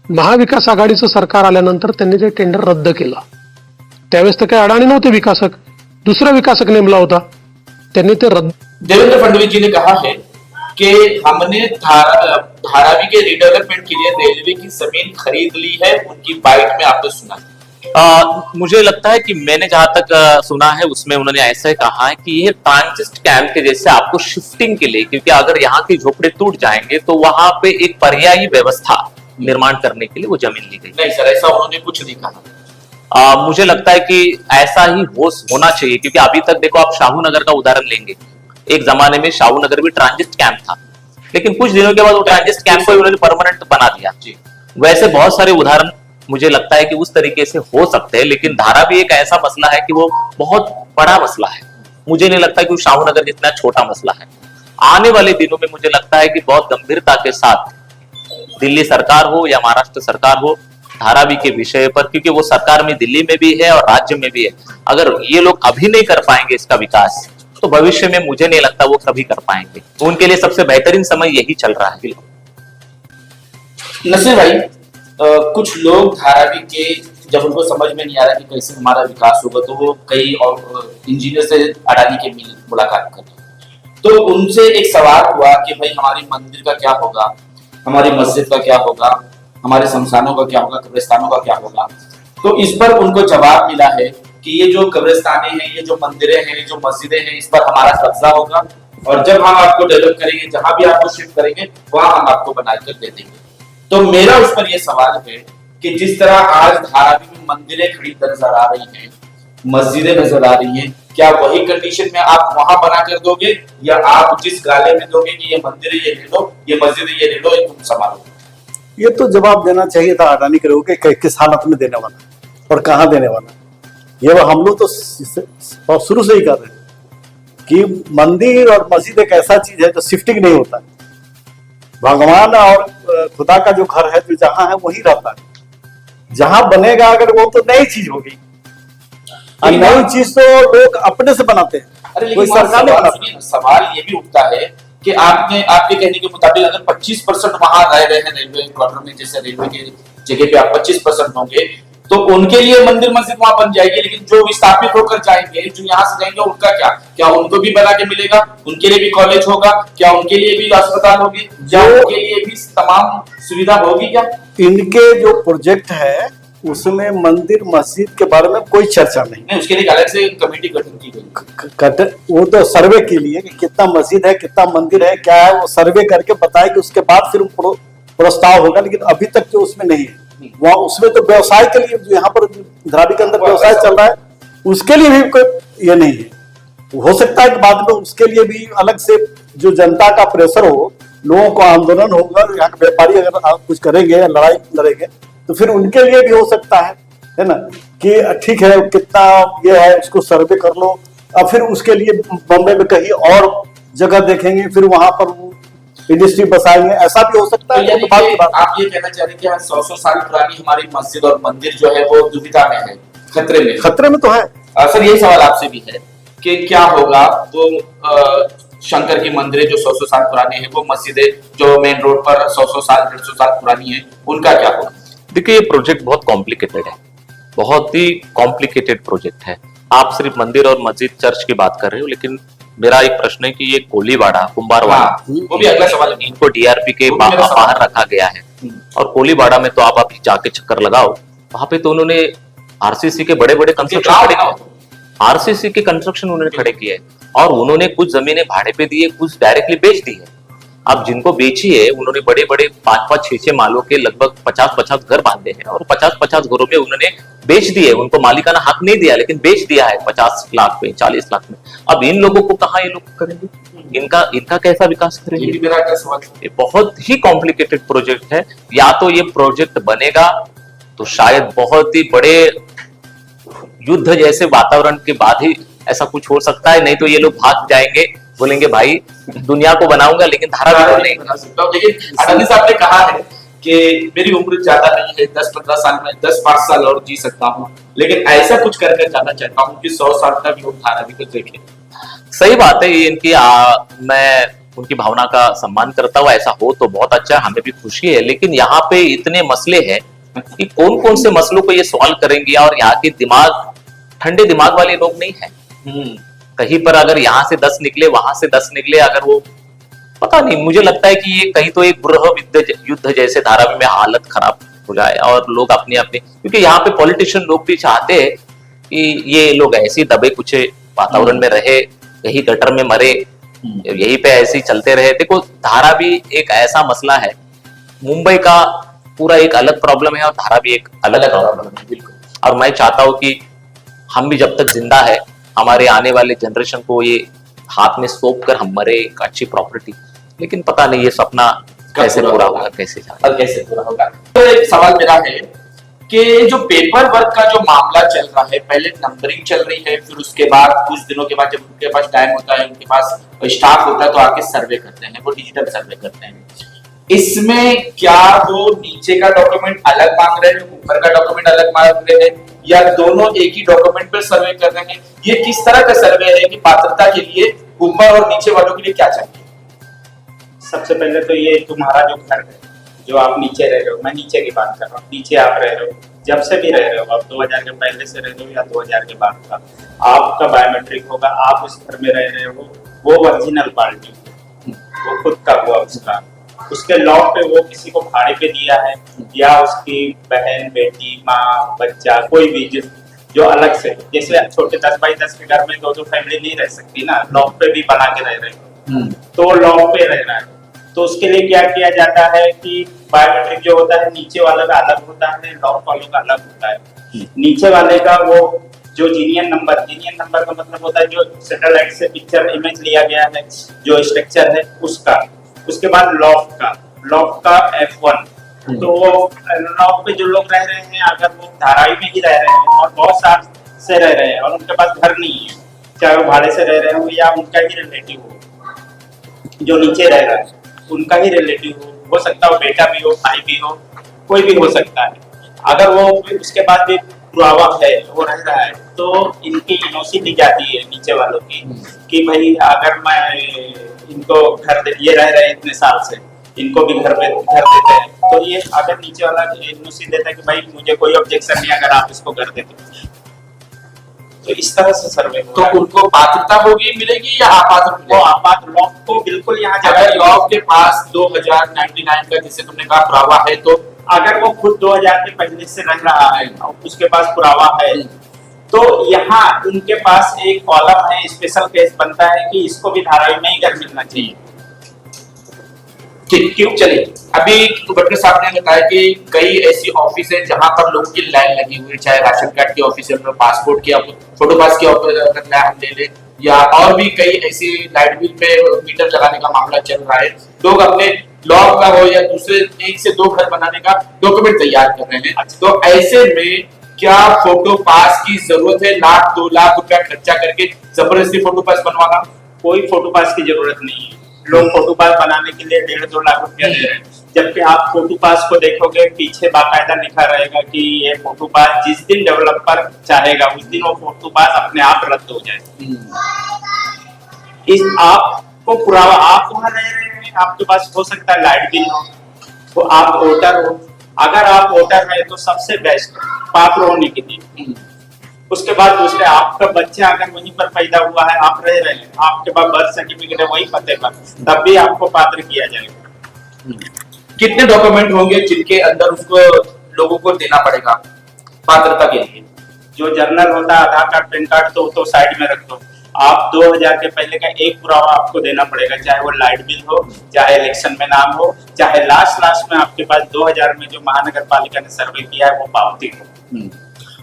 महाविकास आघाडीचं सरकार आल्यानंतर त्यांनी ते टेंडर रद्द केलं। त्यावेळेस तर काही अडाणी नव्हते विकासक, दुसरा विकासक नेमला होता, त्यांनी ते रद्द।
देवेंद्र फडणवीस जी ने कहा है कि हमने धारावी के रिडेवलपमेंट के लिए रेलवे की जमीन खरीद ली है, उनकी बाइट में आपने सुना।
मुझे लगता है कि मैंने जहां तक सुना है उसमें उन्होंने ऐसे कहा है कि ये ट्रांजिट कैंप के जैसे आपको शिफ्टिंग के लिए, क्योंकि अगर यहाँ की झोपड़े टूट जाएंगे तो वहां पे एक पर्यायी व्यवस्था निर्माण करने के लिए वो जमीन ली गई।
नहीं सर, ऐसा उन्होंने कुछ नहीं कहा।
मुझे लगता है कि ऐसा ही होना चाहिए, क्योंकि अभी तक देखो आप शाहू नगर का उदाहरण लेंगे, एक जमाने में शाहू नगर भी ट्रांजिट कैंप था, लेकिन कुछ दिनों के बाद वो ट्रांजिट कैंप को उन्होंने परमानेंट बना दिया। वैसे बहुत सारे उदाहरण मुझे लगता है कि उस तरीके से हो सकते हैं, लेकिन धारा भी एक ऐसा मसला है कि वो बहुत बड़ा मसला है। मुझे नहीं लगता कि शाहू नगर जितना छोटा मसला है। आने वाले दिनों में मुझे लगता है कि बहुत गंभीरता के साथ दिल्ली सरकार हो या महाराष्ट्र सरकार हो, धारावी के विषय पर, क्योंकि वो सरकार में दिल्ली में भी है और राज्य में भी है, अगर ये लोग अभी नहीं कर पाएंगे इसका विकास, तो भविष्य में मुझे नहीं लगता वो कभी कर पाएंगे। उनके लिए सबसे बेहतरीन समय यही चल रहा है।
नसीर भाई, कुछ लोग धारावी के जब उनको समझ में नहीं आ रहा कि कैसे हमारा विकास होगा, तो वो कई और इंजीनियर से अडानी के मिल मुलाकात कर, तो उनसे एक सवाल हुआ कि भाई हमारी मंदिर का क्या होगा, हमारी मस्जिद का क्या होगा, हमारे शमशानों का क्या होगा, कब्रिस्तानों का क्या होगा। तो इस पर उनको जवाब मिला है कि ये जो कब्रिस्तानें हैं, ये जो मंदिरें हैं, जो मस्जिदें हैं, इस पर हमारा कब्जा होगा, और जब हम आपको डेवलप करेंगे, जहां भी आपको शिफ्ट करेंगे, वहां हम आपको बनाकर दे देंगे। तो मेरा उस पर यह सवाल है कि जिस तरह आज धारावी में मंदिरें खड़ी नजर आ रही हैं, मस्जिदें नजर आ रही हैं, क्या वही कंडीशन में आप वहां बना कर दोगे, या आप जिस गाले में दोगे कि ये मंदिर ये ले लो, ये मस्जिद ये ले लो, ये तुम संभालो?
ये तो जवाब देना चाहिए था अडानी के लोगों के, किस हालत में देने वाला और कहाँ देने वाला। ये वो हम लोग तो शुरू से ही कर रहे हैं कि मंदिर और मस्जिद एक ऐसा चीज है जो शिफ्टिंग नहीं होता है। भगवान और खुदा का जो घर है जो जहां है वही रहता है। जहां बनेगा अगर वो तो नई चीज होगी, और नई चीज तो लोग अपने से बनाते हैं।
अरे लेकिन सवाल ये भी उठता है कि आपके कहने के मुताबिक अगर 25% वहां रह रहे हैं रेलवे क्वार्टर में, जैसे रेलवे की जगह पे आप 25% होंगे, तो उनके लिए मंदिर मस्जिद वहां बन जाएगी, लेकिन जो विस्थापित होकर जाएंगे, जो यहाँ से जाएंगे, उनका क्या उनको भी बना के मिलेगा? उनके लिए भी कॉलेज होगा क्या? उनके लिए भी अस्पताल होगी क्या? उनके लिए भी तमाम सुविधा होगी क्या?
इनके जो प्रोजेक्ट है उसमें मंदिर मस्जिद के बारे में कोई चर्चा नहीं।
उसके लिए अलग से कमेटी गठन की गई।
वो तो सर्वे के लिए कि कितना मस्जिद है, कितना मंदिर है, क्या है, वो सर्वे करके बताएगी, उसके बाद फिर प्रस्ताव होगा। लेकिन अभी तक जो उसमें नहीं है, वहाँ उसमें तो व्यवसाय के लिए जो यहाँ पर धारावी के अंदर व्यवसाय चल रहा है, उसके लिए भी कोई ये नहीं है। हो सकता है कि बाद में उसके लिए भी अलग से जो जनता का प्रेशर हो, लोगों को आंदोलन होगा, यहाँ के व्यापारी अगर कुछ करेंगे या लड़ाई लड़ेंगे, तो फिर उनके लिए भी हो सकता है ना, कि ठीक है कितना ये है उसको सर्वे कर लो, और फिर उसके लिए बॉम्बे में कहीं और जगह देखेंगे, फिर वहां पर इंडस्ट्री बसाएंगे, ऐसा भी हो सकता है।
तो आप ये कहना चाह रहे हैं कि 100 साल पुरानी हमारी मस्जिद और मंदिर जो है वो दुविधा में है, खतरे में
तो है।
सर यही सवाल आपसे भी है कि क्या होगा वो शंकर की मंदिरें जो 100 साल पुरानी है, वो मस्जिदें जो मेन रोड पर 100 साल 150 साल पुरानी है, उनका क्या होगा?
देखिए, ये प्रोजेक्ट बहुत कॉम्प्लिकेटेड है, बहुत ही कॉम्प्लिकेटेड प्रोजेक्ट है। आप सिर्फ मंदिर और मस्जिद चर्च की बात कर रहे हो, लेकिन मेरा एक प्रश्न है कि ये कोलीबाड़ा कुंभारवाड़ा,
वो भी अगला सवाल है।
इनको डीआरपी के बाहर रखा गया है, और कोलीबाड़ा में तो आप अभी जाके चक्कर लगाओ, वहां पे तो उन्होंने आरसीसी के बड़े बड़े कंस्ट्रक्शन खड़े किए, आरसीसी के कंस्ट्रक्शन उन्होंने खड़े किए, और उन्होंने कुछ जमीनें भाड़े पे दी है, कुछ डायरेक्टली बेच दी है। आप जिनको बेची है उन्होंने बड़े बड़े 5-5, 6-6 मालों के लगभग 50-50 घर बांधे हैं और 50-50 घरों में उन्होंने बेच दिए, उनको मालिकाना हक नहीं दिया लेकिन बेच दिया है 50 लाख में, 40 लाख में। अब इन लोगों को कहाँ ये लोग करेंगे, इनका कैसा विकास
ये
करेंगे?
भी मेरा अगला सवाल था।
ये बहुत ही कॉम्प्लिकेटेड प्रोजेक्ट है। या तो ये प्रोजेक्ट बनेगा तो शायद बहुत ही बड़े युद्ध जैसे वातावरण के बाद ही ऐसा कुछ हो सकता है, नहीं तो ये लोग भाग जाएंगे, बोलेंगे भाई दुनिया को बनाऊंगा लेकिन धारावी को नहीं।
बना सकता हूं। लेकिन अडानी साहब ने कहा है कि मेरी उम्र ज्यादा नहीं है, 10-15 साल में 10-5 साल और जी सकता हूँ, लेकिन ऐसा कुछ करके जाना चाहता हूँ कि 100 साल तक लोग धारावी को देखें।
सही बात है, ये इनकी मैं उनकी भावना का सम्मान करता हूँ, ऐसा हो तो बहुत अच्छा है, हमें भी खुशी है। लेकिन यहाँ पे इतने मसले हैं कि कौन कौन से मसलों को ये सॉल्व करेंगे, और यहाँ के ठंडे दिमाग वाले लोग नहीं है। कहीं पर अगर यहाँ से 10 निकले, वहां से 10 निकले, अगर वो पता नहीं, मुझे लगता है कि ये कहीं तो एक गृह युद्ध जैसे धारावी में हालत खराब हो जाए और लोग अपने अपने, क्योंकि यहाँ पे पॉलिटिशियन लोग भी चाहते हैं कि ये लोग ऐसे दबे कुछ वातावरण में रहे, यही गटर में मरे, यही पे ऐसे ही चलते रहे। देखो धारावी एक ऐसा मसला है, मुंबई का पूरा एक अलग प्रॉब्लम है और धारावी एक अलग प्रॉब्लम है। बिल्कुल। और मैं चाहता हूँ कि हम भी जब तक जिंदा है, हमारे आने वाले जनरेशन को ये हाथ में सौंप कर हम मरे एक अच्छी प्रॉपर्टी, लेकिन पता नहीं ये सपना कैसे पूरा होगा, कैसे जाएगा
और कैसे पूरा होगा। तो एक सवाल मेरा है कि जो पेपर वर्क का जो मामला चल रहा है, पहले नंबरिंग चल रही है, फिर उसके बाद कुछ दिनों के बाद जब उनके पास टाइम होता है, उनके पास स्टाफ होता है, तो आके सर्वे करते हैं, वो डिजिटल सर्वे करते हैं। इसमें क्या वो नीचे का डॉक्यूमेंट अलग मांग रहे हैं, ऊपर का डॉक्यूमेंट अलग मांग रहे हैं, या दोनों एक ही डॉक्यूमेंट पर सर्वे कर रहे हैं? ये किस तरह का सर्वे है कि पात्रता के लिए ऊपर और नीचे वालों के लिए क्या चाहिए?
सबसे पहले तो ये तुम्हारा जो घर है, जो आप नीचे रह रहे हो, मैं नीचे की बात कर रहा हूँ, नीचे आप रह रहे हो, जब से भी रह रहे हो, आप 2000 के पहले से रह रहे हो या 2000 के बाद का, आपका बायोमेट्रिक होगा, आप उस घर में रह रहे हो, वो ओरिजिनल पार्टी, वो खुद का हुआ उसका, उसके लॉक पे वो किसी को भाड़े पे दिया है, या उसकी बहन, बेटी, माँ, बच्चा, कोई भी जो अलग से, जैसे छोटे 10 बाई 10 के घर में 2-2 फैमिली नहीं रह सकती ना, लॉक पे भी बना के रह रहे हो, तो लॉक पे रह रहा है। तो उसके लिए क्या किया जाता है कि बायोमेट्रिक जो होता है नीचे वाले का अलग होता है, लॉक वालों का अलग होता है। नीचे वाले का वो जो जीनियन नंबर का मतलब होता है जो सैटेलाइट से पिक्चर इमेज लिया गया है, जो स्ट्रक्चर है उसका। उसके बाद लॉक का F1। तो वो लॉक पे जो लोग रह रहे हैं, अगर वो धारावी में ही रह रहे हैं और बहुत साल से रह रहे हैं और उनके पास घर नहीं है, चाहे वो भाड़े से रह रहे हो या उनका ही रिलेटिव हो, जो नीचे रह रहा है उनका ही रिलेटिव हो सकता हो, बेटा भी हो, भाई भी हो, कोई भी हो सकता है। अगर वो उसके बाद भी पुरावा है, वो रह रहा है, तो इनकी एनओसी दी जाती है नीचे वालों की कि भाई अगर मैं इनको ये रह रहे हैं इतने साल से, इनको भी घर देते हैं, तो ये अगर नीचे वाला एनओसी देता है कि भाई मुझे कोई ऑब्जेक्शन नहीं अगर आप इसको घर देते, तो इस तरह से सर्वे।
तो उनको पात्रता होगी मिलेगी या अपात्र?
वो अपात्र लॉक को बिल्कुल यहाँ
अगर लॉक के पास 2099 का जिसे तुमने कहा पुरावा है, तो
अगर वो खुद 2000 के पहले से रह रहा है और उसके पास पुरावा है, तो यहाँ उनके पास एक कॉलम है, स्पेशल केस बनता है कि इसको भी धारावी में ही घर मिलना चाहिए।
ठीक, क्यों? चलिए, अभी भटकर साहब ने बताया कि कई ऐसी ऑफिस है जहां पर लोगों की लाइन लगी हुई है, चाहे राशन कार्ड की ऑफिस है, पासपोर्ट की, फोटो पास की ऑफिस अगर हम ले लें, या और भी कई ऐसी लाइट बिल पे मीटर लगाने का मामला चल रहा है। लोग अपने लॉक का हो या दूसरे 1 से 2 घर बनाने का डॉक्यूमेंट तैयार कर रहे हैं। तो ऐसे में क्या फोटो पास की जरूरत है? 1-2 लाख रुपया खर्चा करके जबरदस्ती फोटो पास बनवाना?
कोई फोटो पास की जरूरत नहीं है। लोग फोटो पास बनाने के लिए 1.5-2 लाख रुपया दे रहे हैं, जबकि आप फोटो पास को देखोगे पीछे बाकायदा लिखा रहेगा कि ये फोटो पास जिस दिन डेवलपर चाहेगा उस दिन वो फोटो पास अपने आप रद्द हो जाए। इस आपको पुरावा, आप वहां रह रहे हैं, आपके पास हो सकता है लाइट बिल हो, तो आप वोटर हो, अगर आप वोटर है तो सबसे बेस्ट पात्र होने के लिए। उसके बाद दूसरे, आपका बच्चा अगर वहीं पर पैदा हुआ है, आप रह रहे हैं, आपके पास बर्थ सर्टिफिकेट है वही पते पर, तब भी आपको पात्र किया जाएगा।
कितने डॉक्यूमेंट होंगे जिनके अंदर उसको लोगों को देना पड़ेगा पात्रता के लिए?
जो जर्नल होता है, आधार कार्ड, पैन कार्ड, तो साइड में रख दो। आप 2000 के पहले का एक पुरावा आपको देना पड़ेगा, चाहे वो लाइट बिल हो, चाहे इलेक्शन में नाम हो, चाहे लास्ट में आपके पास 2000 में जो महानगर पालिका ने सर्वे किया है वो पावती हो।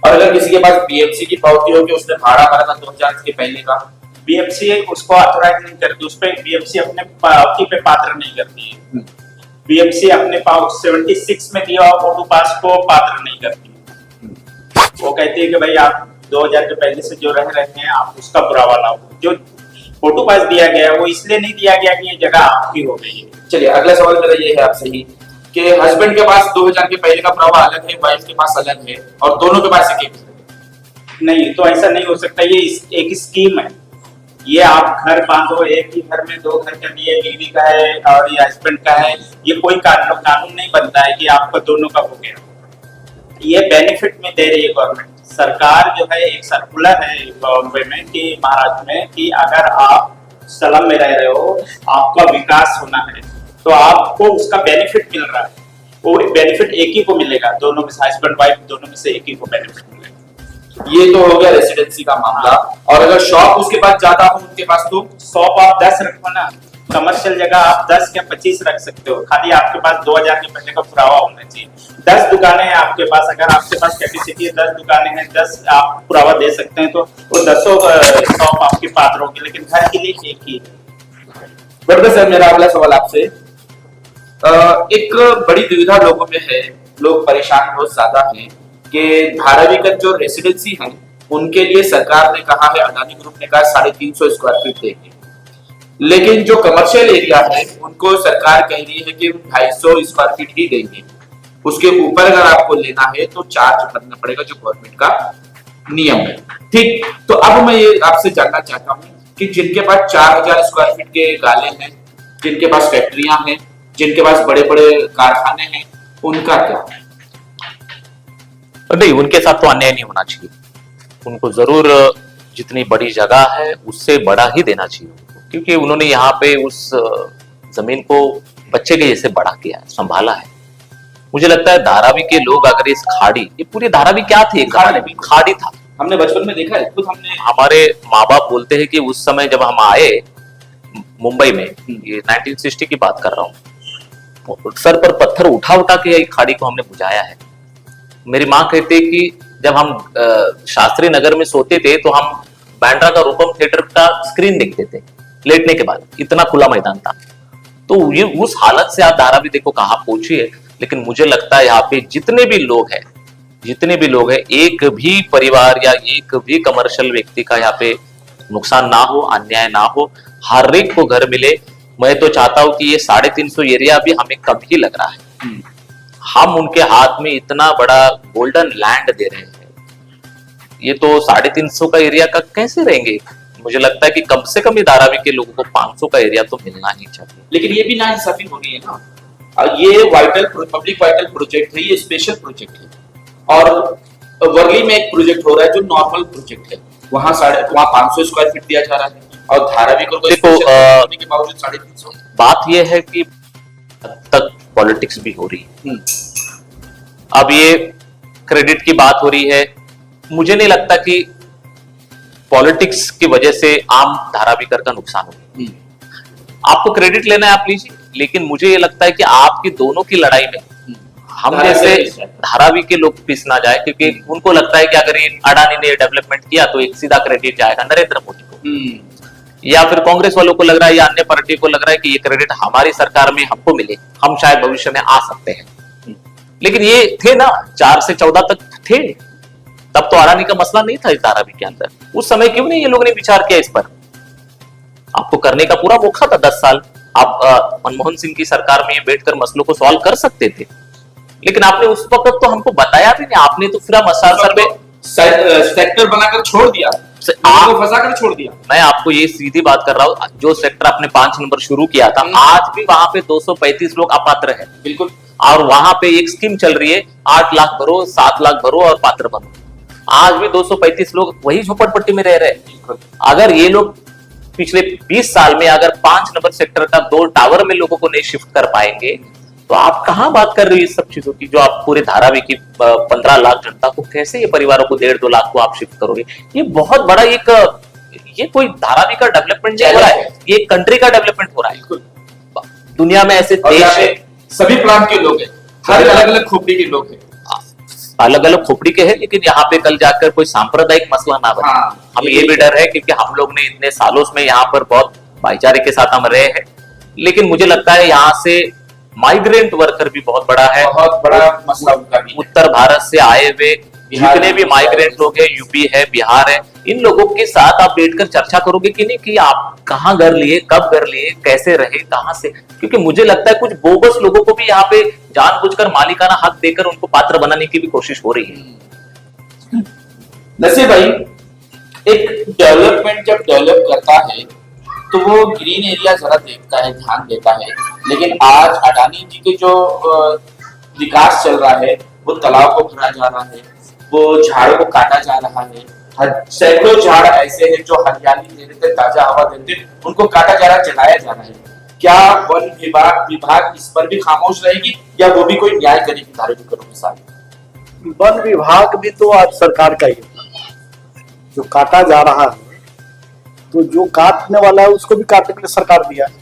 और अगर किसी के पास बीएमसी की पावती हो कि उसने भाड़ा भरा था 2000 के पहले का,
बीएमसी उसको ऑथोराइज नहीं करती, उस पर बीएमसी अपने पावती पे पात्र नहीं करती है। बीएमसी अपने 76 में दिया हुआ फोटो पास को पात्र नहीं करती है। वो कहती है कि भाई आप 2000 के पहले से जो रह रहे हैं आप उसका पुरावा लाओ। जो फोटो पास दिया गया है वो इसलिए नहीं दिया गया कि ये जगह आपकी हो गई है।
चलिए अगला सवाल मेरा ये है आपसे ही कि हस्बैंड के पास 2000 के पहले का पुरावा अलग है, वाइफ के पास अलग है, और दोनों के पास एक है।
नहीं, तो ऐसा नहीं हो सकता। ये एक स्कीम है। ये आप घर बांधो, एक ही घर में 2 घर का भी है, बीवी का है और ये हस्बैंड का है, ये कोई कानून नहीं बनता है कि आपका दोनों का हो गया। ये बेनिफिट में दे रही है गवर्नमेंट। सरकार जो है, एक सर्कुलर है बॉम्बे में कि महाराष्ट्र में कि अगर आप स्लम में रह रहे हो, आपका विकास होना है, तो आपको उसका बेनिफिट मिल रहा है। वो बेनिफिट एक ही को मिलेगा, दोनों में से हस्बैंड वाइफ दोनों में से एक ही को बेनिफिट मिलेगा।
ये तो हो गया रेसिडेंसी का मामला। और अगर शॉप उसके पास ज्यादा हो उनके पास, तो
शॉप आप 10 रखो ना, कमर्शियल जगह आप 10 या 25 रख सकते हो। खाली आपके पास 2000 के पहले का पुरावा होना चाहिए। 10 दुकानें हैं आपके पास, अगर आपके पास कैपेसिटी है 10 दुकानें हैं, 10 आप पुरावा दे सकते हैं, तो वो 10 शॉप आपकी पात्र होगी, लेकिन घर के लिए एक ही है।
बड़े सर, मेरा अगला सवाल आपसे, एक बड़ी दुविधा लोगों में है, लोग परेशान बहुत ज्यादा हैं कि धारावी जो रेसिडेंसी है उनके लिए सरकार ने कहा है, अदानी ग्रुप ने कहा 350 स्क्वायर फीट देंगे, लेकिन जो कमर्शियल एरिया है उनको सरकार कह रही है कि 250 स्क्वायर फीट ही देंगे। उसके ऊपर अगर आपको लेना है तो चार्ज भरना पड़ेगा, जो गवर्नमेंट का नियम है। ठीक, तो अब मैं ये आपसे जानना चाहता हूँ कि जिनके पास 4000 स्क्वायर फीट के गाले हैं, जिनके पास फैक्ट्रियां हैं, जिनके पास बड़े बड़े कारखाने हैं, उनका क्या?
नहीं, उनके साथ तो अन्याय नहीं होना चाहिए। उनको जरूर जितनी बड़ी जगह है उससे बड़ा ही देना चाहिए, क्योंकि उन्होंने यहाँ पे उस जमीन को बच्चे के जैसे बड़ा किया है, संभाला है। मुझे लगता है धारावी के लोग अगर इस खाड़ी, ये पूरी धारावी क्या थी? खाड़ी था।
हमने बचपन में देखा है, खुद हमने,
हमारे माँ बाप बोलते हैं कि उस समय जब हम आए मुंबई में, ये 1960 की बात कर रहा हूँ, सर पर पत्थर उठा उठा के खाड़ी को हमने बुझाया है। मेरी माँ कहते कि जब हम शास्त्री नगर में सोते थे तो हम बांद्रा का रूपम थिएटर का स्क्रीन देखते थे लेटने के बाद, इतना खुला मैदान था। तो ये उस हालत से आप धारावी देखो कहाँ पहुंची है। लेकिन मुझे लगता है यहाँ पे जितने भी लोग हैं, एक भी परिवार या एक भी कमर्शियल व्यक्ति का यहाँ पे नुकसान ना हो, अन्याय ना हो, हर एक को घर मिले। मैं तो चाहता हूं कि ये 350 एरिया भी हमें कम ही लग रहा है। हम उनके हाथ में इतना बड़ा गोल्डन लैंड दे रहे हैं, ये तो 350 का एरिया का कैसे रहेंगे? मुझे लगता है कि कम से कम धारावी के लोगों को 500 का एरिया तो मिलना ही चाहिए।
लेकिन ये भी नाइंसाफी हो रही है ना। ये वाइटल पब्लिक वाइटल प्रोजेक्ट है, ये स्पेशल प्रोजेक्ट है, और वर्ली में एक प्रोजेक्ट हो रहा है जो नॉर्मल प्रोजेक्ट है, वहां 500 स्क्वायर फीट दिया जा रहा है, और धारावी को
देखो
के बावजूद 350।
बात यह है कि तक पॉलिटिक्स भी हो रही है। अब ये क्रेडिट की बात हो रही है। मुझे नहीं लगता कि पॉलिटिक्स की वजह से आम धारावीकर का नुकसान हो। आपको क्रेडिट लेना है आप लीजिए, लेकिन मुझे ये लगता है कि आपकी दोनों की लड़ाई में हम जैसे धारावी के लोग पिस ना जाए, क्योंकि उनको लगता है कि अगर ये अडानी ने डेवलपमेंट किया तो एक सीधा क्रेडिट जाएगा नरेंद्र मोदी को, या फिर कांग्रेस वालों को लग रहा है या अन्य पार्टी को लग रहा है कि ये क्रेडिट हमारी सरकार में हमको मिले, हम शायद भविष्य में आ सकते हैं। लेकिन ये थे ना 4 से 14 तक थे, तब तो अडानी का मसला नहीं था इस धारावी के अंदर। उस समय क्यों नहीं ये लोग ने विचार किया इस पर? आपको करने का पूरा मौका था 10 साल। आप मनमोहन सिंह की सरकार में बैठकर मसलों को सॉल्व कर सकते थे, लेकिन आपने उस वक्त तो हमको बताया भी नहीं। आपने तो फिर मसाल सर्वे
सेक्टर बनाकर छोड़ दिया, आपको फंसा कर छोड़ दिया।
मैं आपको ये सीधी बात कर रहा हूँ, जो सेक्टर आपने 5 नंबर शुरू किया था, आज भी वहां पे 235 लोग अपात्र है।
बिल्कुल।
और वहां पे एक स्कीम चल रही है, 8 लाख भरो, 7 लाख भरो और पात्र बनो। आज भी 235 लोग वही झोपड़पट्टी में रह रहे हैं। अगर ये लोग पिछले 20 साल में अगर 5 नंबर सेक्टर का 2 टावर में लोगों को नहीं शिफ्ट कर पाएंगे, तो आप कहां बात कर रहे हो इस सब चीजों की? जो आप पूरे धारावी की 15 लाख जनता को कैसे, ये परिवारों को 1.5-2 लाख को आप शिफ्ट करोगे? ये बहुत बड़ा एक ये कोई धारावी का डेवलपमेंट नहीं हो रहा है, ये एक कंट्री का डेवलपमेंट हो रहा है। दुनिया में ऐसे
और यहाँ
देश
पे सभी प्रांत के लोग हैं, हर अलग अलग खोपड़ी के लोग हैं।
अलग अलग खोपड़ी के हैं, लेकिन यहाँ पे कल जाकर कोई सांप्रदायिक मसला ना बने।
हाँ,
हमें ये भी डर है क्योंकि हम लोग ने इतने सालों में यहाँ पर बहुत भाईचारे के साथ हम रहे हैं, लेकिन मुझे लगता है यहाँ से माइग्रेंट वर्कर भी बहुत बड़ा है,
बहुत बड़ा मसला उनका भी है।
उत्तर भारत से आए हुए
बिहार
जितने भी
में
माइग्रेंट लोग हैं, यूपी है, बिहार है, इन लोगों के साथ आप बैठकर चर्चा करोगे कि नहीं कि आप कहाँ घर लिए, कब घर लिए, कैसे रहे, कहाँ से, क्योंकि मुझे लगता है कुछ बोगस लोगों को भी यहाँ पे जानबूझकर मालिकाना हक देकर उनको पात्र बनाने की भी कोशिश हो रही है।
नसीब भाई, एक डेवलपमेंट जब डेवलप करता है तो वो ग्रीन एरिया जरा देखता है, ध्यान देता है, लेकिन आज अडानी जी के जो विकास चल रहा है, वो तालाब को भरा जा रहा है, वो झाड़ों को काटा जा रहा है, सैकड़ों झाड़ ऐसे हैं जो हरियाली दे देते, ताजा हवा देते, उनको काटा जा रहा है, जलाया जा रहा है। क्या वन विभाग इस पर भी खामोश रहेगी या वो भी कोई न्याय करेगी धारावी करो के साथ?
वन विभाग भी तो आज सरकार का ही है। जो काटा जा रहा है, तो जो काटने वाला है उसको भी काटने के लिए सरकार दिया है।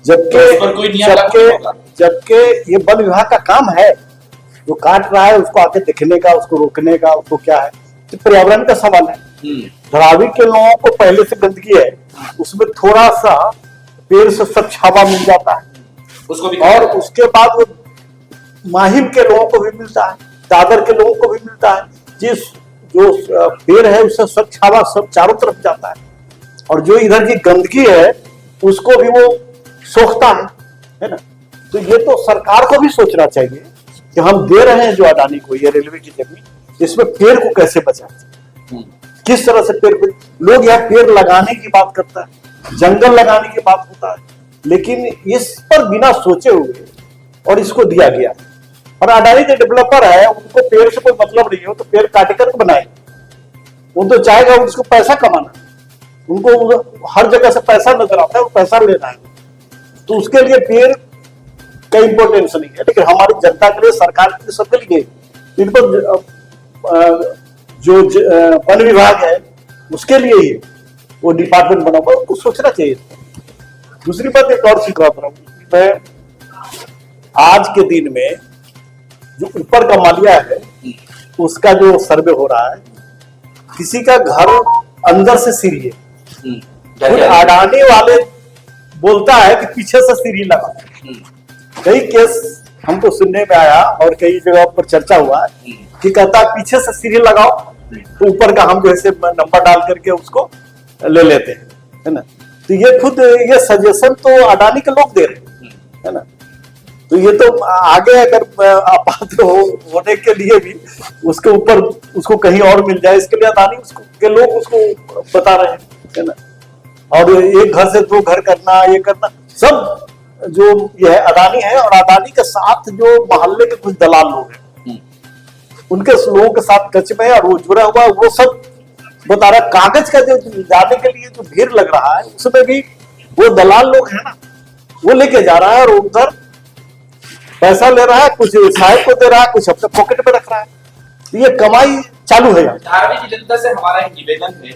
तो उस पर कोई नियम लागू होगा?
जबकि ये वन विभाग का काम है, जो काट रहा है उसको आके देखने का, उसको रोकने का, उसको क्या है, तो पर्यावरण का सवाल है। धारावी के लोगों को पहले से गंदगी है, उसमें थोड़ा सा पेड़ से स्वच्छ हवा मिल जाता है,
उसको भी
और उसके बाद वो माहिम के लोगों को भी मिलता है, दादर के लोगों को भी मिलता है। जिस जो पेड़ है उससे स्वच्छ हवा सब चारों तरफ जाता है, और जो इधर की गंदगी है उसको भी वो सोखता है ना। तो ये तो सरकार को भी सोचना चाहिए कि हम दे रहे हैं जो अडानी को ये रेलवे की जमीन, इसमें पेड़ को कैसे बचाएं, किस तरह से पेड़ लोग यहाँ पेड़ लगाने की बात करता है, जंगल लगाने की बात होता है, लेकिन इस पर बिना सोचे हुए और इसको दिया गया। और अडानी जो डेवलपर है उनको पेड़ से कोई मतलब नहीं हो तो पेड़ काट कर बनाए, वो तो चाहेगा उसको पैसा कमाना, उनको हर जगह से पैसा नजर आता है, वो पैसा लेना है, तो उसके लिए पेड़ का इंपॉर्टेंस नहीं है। लेकिन हमारी जनता के लिए, सरकार के लिए, सबके लिए इन पर जो वन विभाग है उसके लिए ही वो डिपार्टमेंट बना हुआ, उसको सोचना चाहिए। दूसरी बात एक और चीज बात रहा हूँ, मैं आज के दिन में जो ऊपर का मालिया है उसका जो सर्वे हो रहा है, किसी का घर अंदर से सीढ़ी है, खुद अडानी वाले बोलता है कि पीछे से सीढ़ी लगा। कई केस हमको सुनने में आया और कई जगह पर चर्चा हुआ है कि कहता है पीछे से सीढ़ी लगाओ तो ऊपर का हम जैसे नंबर डाल करके उसको ले लेते हैं, है ना। तो ये खुद ये सजेशन तो अडानी के लोग दे रहे हैं, है ना। तो ये तो आगे अगर अपात्र होने के लिए भी उसके ऊपर उसको कहीं और मिल जाए, इसके लिए अडानी उसको के लोग उसको बता रहे हैं, है ना। और एक घर से दो घर करना, ये करना, सब जो ये है अडानी है। और अडानी के साथ जो मोहल्ले के कुछ दलाल लोग हैं उनके लोगों के साथ टच में और वो जुड़ा हुआ, वो सब बता रहा। कागज का जो जाने के लिए जो भीड़ लग रहा है उसमें भी वो दलाल लोग है ना, वो लेके जा रहा है और उधर पैसा ले रहा है, कुछ साहब को दे रहा है, कुछ अपने पॉकेट में रख रहा है, तो ये कमाई चालू है।
धारावी की जनता से हमारा एक निवेदन है,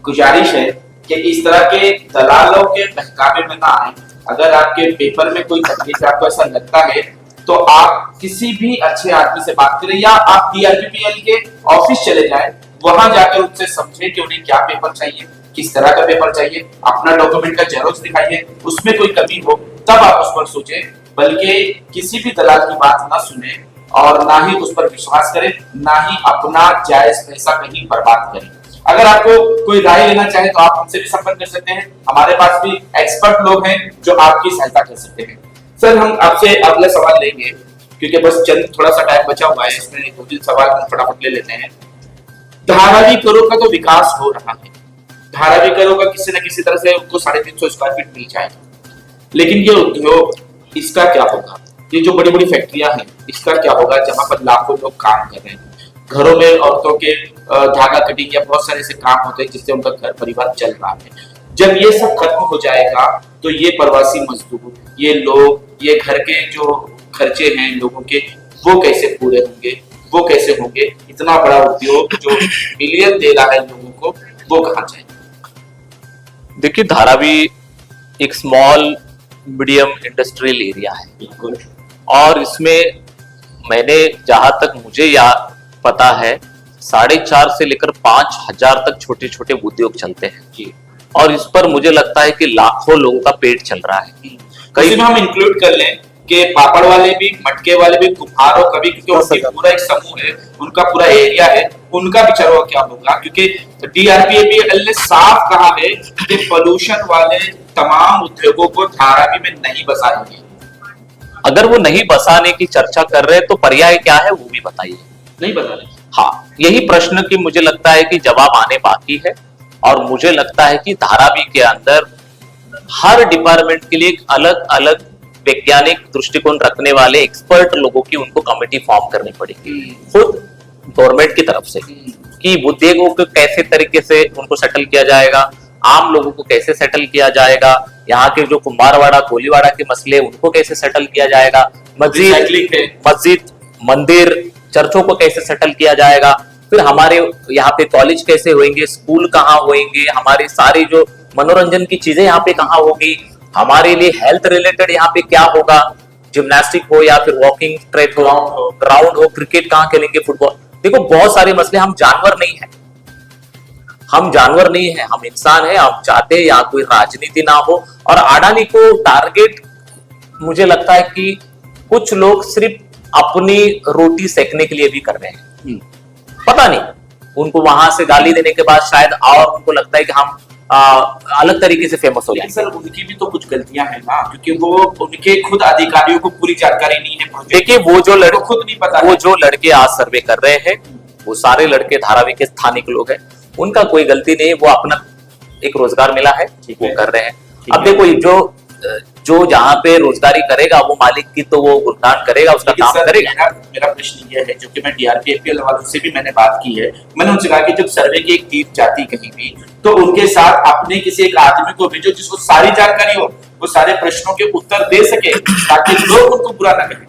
गुजारिश है कि इस तरह के दलालों के बहकावे में ना आए। अगर आपके पेपर में कोई तकलीफ आपको ऐसा लगता है तो आप किसी भी अच्छे आदमी से बात करें, या आप DRPPL के ऑफिस चले जाएं, वहां जाकर उनसे समझें कि उन्हें क्या पेपर चाहिए, किस तरह का पेपर चाहिए, अपना डॉक्यूमेंट का जेरोक्स दिखाइए, उसमें कोई कमी हो तब आप उस पर सोचें, बल्कि किसी भी दलाल की बात ना सुने और ना ही उस पर विश्वास करें, ना ही अपना जायज पैसा कहीं बर्बाद करें। अगर आपको कोई राय लेना चाहे तो आप हमसे भी संपर्क कर सकते हैं, हमारे पास भी एक्सपर्ट लोग हैं जो आपकी सहायता कर सकते हैं। सर, हम आपसे अगला सवाल लेंगे क्योंकि बस चंद थोड़ा सा टाइम बचा हुआ है, इसमें 2-3 सवाल हम फटाफट ले लेते हैं। धारावी करो का तो विकास हो रहा है, धारावी करो का किसी न किसी तरह से उनको 350 स्क्वायर फीट मिल जाएगा, लेकिन ये उद्योग, इसका क्या होगा? ये जो बड़ी बड़ी फैक्ट्रियां हैं, इसका क्या होगा जहां पर लाखों लोग काम कर रहे हैं? घरों में औरतों के धागा कटिंग या बहुत सारे ऐसे काम होते हैं जिससे उनका घर परिवार चल रहा है। जब ये सब खत्म हो जाएगा तो ये प्रवासी मजदूर, ये लोग, ये घर के जो खर्चे हैं लोगों के, वो कैसे पूरे होंगे, वो कैसे होंगे? इतना बड़ा उद्योग जो मिलियन दे रहा है लोगों को, वो कहाँ जाएगा?
देखिए, धारावी एक स्मॉल मीडियम इंडस्ट्रियल एरिया है
बिल्कुल।
और इसमें मैंने जहां तक मुझे याद पता है 4.5 से लेकर 5,000 तक छोटे छोटे उद्योग चलते हैं
जी।
और इस पर मुझे लगता है कि लाखों लोगों का पेट चल रहा है।
कई में हम इंक्लूड कर लें कि पापड़ वाले भी, मटके वाले भी, कुम्हार और कभी क्योंकि उनकी पूरा एक समूह है, उनका पूरा एरिया है, उनका भी चलो क्या होगा, क्योंकि DRPAPL ने साफ कहा है कि पोल्यूशन वाले तमाम उद्योगों को धारावी में नहीं बसाएंगे।
अगर वो नहीं बसाने की चर्चा कर रहे हैं तो पर्याय क्या है वो भी बताइए।
नहीं बता रहे।
हाँ, यही प्रश्न की मुझे लगता है कि जवाब आने बाकी है और मुझे लगता है कि धारावी के अंदर हर डिपार्टमेंट के लिए एक अलग अलग वैज्ञानिक दृष्टिकोण रखने वाले एक्सपर्ट लोगों की उनको कमेटी फॉर्म करनी पड़ेगी खुद गवर्नमेंट की तरफ से कि उद्योगों को कैसे तरीके से उनको सेटल किया जाएगा, आम लोगों को कैसे सेटल किया जाएगा, यहाँ के जो कुंभारवाड़ा कोलीवाड़ा के मसले उनको कैसे सेटल किया जाएगा, मस्जिद मंदिर चर्चों को कैसे सेटल किया जाएगा, फिर हमारे यहाँ पे कॉलेज कैसे होंगे, स्कूल कहाँ होंगे, हमारी सारी जो मनोरंजन की चीजें यहाँ पे कहाँ होगी, हमारे लिए हेल्थ रिलेटेड यहाँ पे क्या होगा, जिम्नास्टिक हो या फिर वॉकिंग ट्रैक हो, ग्राउंड हो, क्रिकेट कहाँ खेलेंगे, फुटबॉल। देखो बहुत सारे मसले, हम जानवर नहीं है, हम जानवर नहीं है, हम इंसान है। हम चाहते हैं यहाँ कोई राजनीति ना हो और अडानी को टारगेट मुझे लगता है कि कुछ लोग सिर्फ अपनी रोटी सेकने के लिए भी कर रहे हैं। पता नहीं, उनको वहां से गाली देने के बाद शायद और उनको लगता है कि हम अलग तरीके से फेमस हो जाएंगे।
सर उनकी भी तो कुछ गलतियां हैं ना, क्योंकि वो उनके खुद अधिकारियों को पूरी जानकारी नहीं है।
देखिए वो जो लड़के
खुद नहीं पता,
वो जो लड़के आज सर्वे कर रहे हैं वो सारे लड़के धारावी के स्थानिक लोग हैं, उनका कोई गलती नहीं, वो अपना एक रोजगार मिला है वो कर रहे हैं। अब देखो जो जहाँ पे रोजगारी करेगा वो मालिक की तो वो गुणगान करेगा, उसका काम करेगा।
मेरा प्रश्न ये है, जो कि मैं DRPAPL वालों से भी मैंने बात की है, मैंने उनसे कहा कि जब सर्वे की एक टीम जाती कहीं भी तो उनके साथ अपने किसी एक आदमी को भेजो जिसको सारी जानकारी हो, वो सारे प्रश्नों के उत्तर दे सके ताकि लोग उनको बुरा ना करें।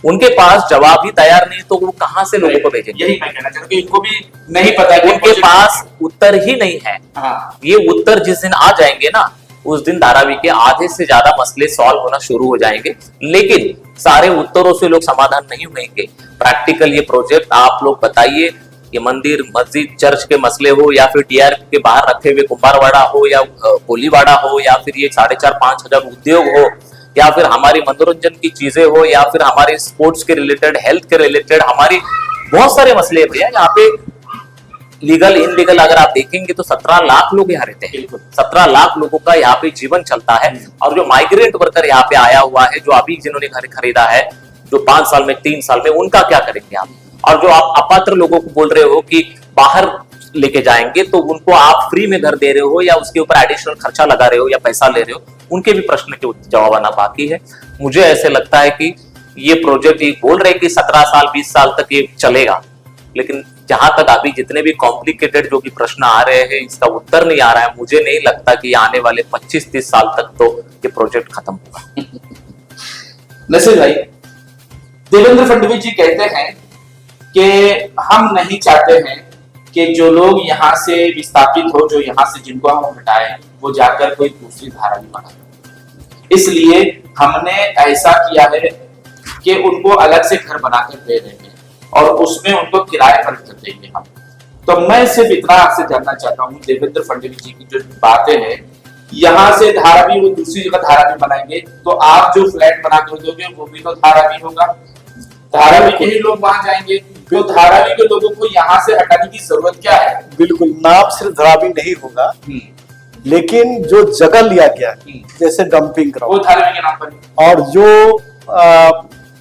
उनके पास जवाब ही तैयार नहीं तो वो कहां से लोगों को भेजेंगे?
यही मैं कहना चाहता हूँ कि इनको भी नहीं पता है,
उनके पास उत्तर ही नहीं है।
हाँ।
ये उत्तर जिस दिन आ जाएंगे ना, उस दिन धारावी के आधे से ज्यादा मसले सॉल्व होना शुरू हो जाएंगे, लेकिन सारे उत्तरों से लोग समाधान नहीं होंगे। प्रैक्टिकल ये प्रोजेक्ट आप लोग बताइए, ये मंदिर मस्जिद चर्च के मसले हो या फिर DRP के बाहर रखे हुए कुंभारवाड़ा हो या कोलीवाड़ा हो या फिर ये 4,500-5 हजार उद्योग हो या फिर हमारी मनोरंजन की चीजें हो या फिर हमारे स्पोर्ट्स के रिलेटेड, हेल्थ के रिलेटेड, हमारी बहुत सारे मसले हैं भैया। यहाँ पे लीगल इनलीगल अगर आप देखेंगे तो 17 लाख लोग यहाँ रहते हैं, 17 लाख लोगों का यहाँ पे जीवन चलता है। और जो माइग्रेंट वर्कर यहाँ पे आया हुआ है, जो अभी जिन्होंने घर खरीदा है, जो 5 साल में 3 साल में, उनका क्या करेंगे आप? और जो आप अपात्र लोगों को बोल रहे हो कि बाहर लेके जाएंगे, तो उनको आप फ्री में घर दे रहे हो या उसके ऊपर एडिशनल खर्चा लगा रहे हो या पैसा ले रहे हो, उनके भी प्रश्न के जवाब आना बाकी है। मुझे ऐसे लगता है कि ये प्रोजेक्ट ये बोल रहे कि 17 साल 20 साल तक ये चलेगा, लेकिन जहां तक अभी जितने भी कॉम्प्लिकेटेड जो भी प्रश्न आ रहे हैं इसका उत्तर नहीं आ रहा है, मुझे नहीं लगता कि आने वाले 25-30 साल तक तो ये प्रोजेक्ट खत्म होगा।
नसीर भाई, देवेंद्र फडणवीस जी कहते हैं कि हम नहीं चाहते हैं कि जो लोग यहाँ से विस्थापित हो, जो यहाँ से जिनको हम हटाएं, वो जाकर कोई दूसरी धारावी बनाए। इसलिए हमने ऐसा किया है कि उनको अलग से घर बनाकर दे रहे हैं और उसमें उनको किराए पर घर देंगे हम। तो मैं सिर्फ इतना आपसे जानना चाहता हूँ, देवेंद्र फडणवीस जी की जो बातें हैं, यहाँ से धारावी वो दूसरी जगह धारावी बनाएंगे तो आप जो फ्लैट बना कर दोगे वो भी तो धारावी होगा, धारावी के ही लोग वहां जाएंगे। तो धारावी के लोगों को यहाँ से हटाने की जरूरत क्या है?
बिल्कुल, नाम सिर्फ धारावी नहीं होगा, लेकिन जो जगह लिया गया है जैसे डंपिंग
वो
ग्राउंड
धारावी के नाम पर,
और जो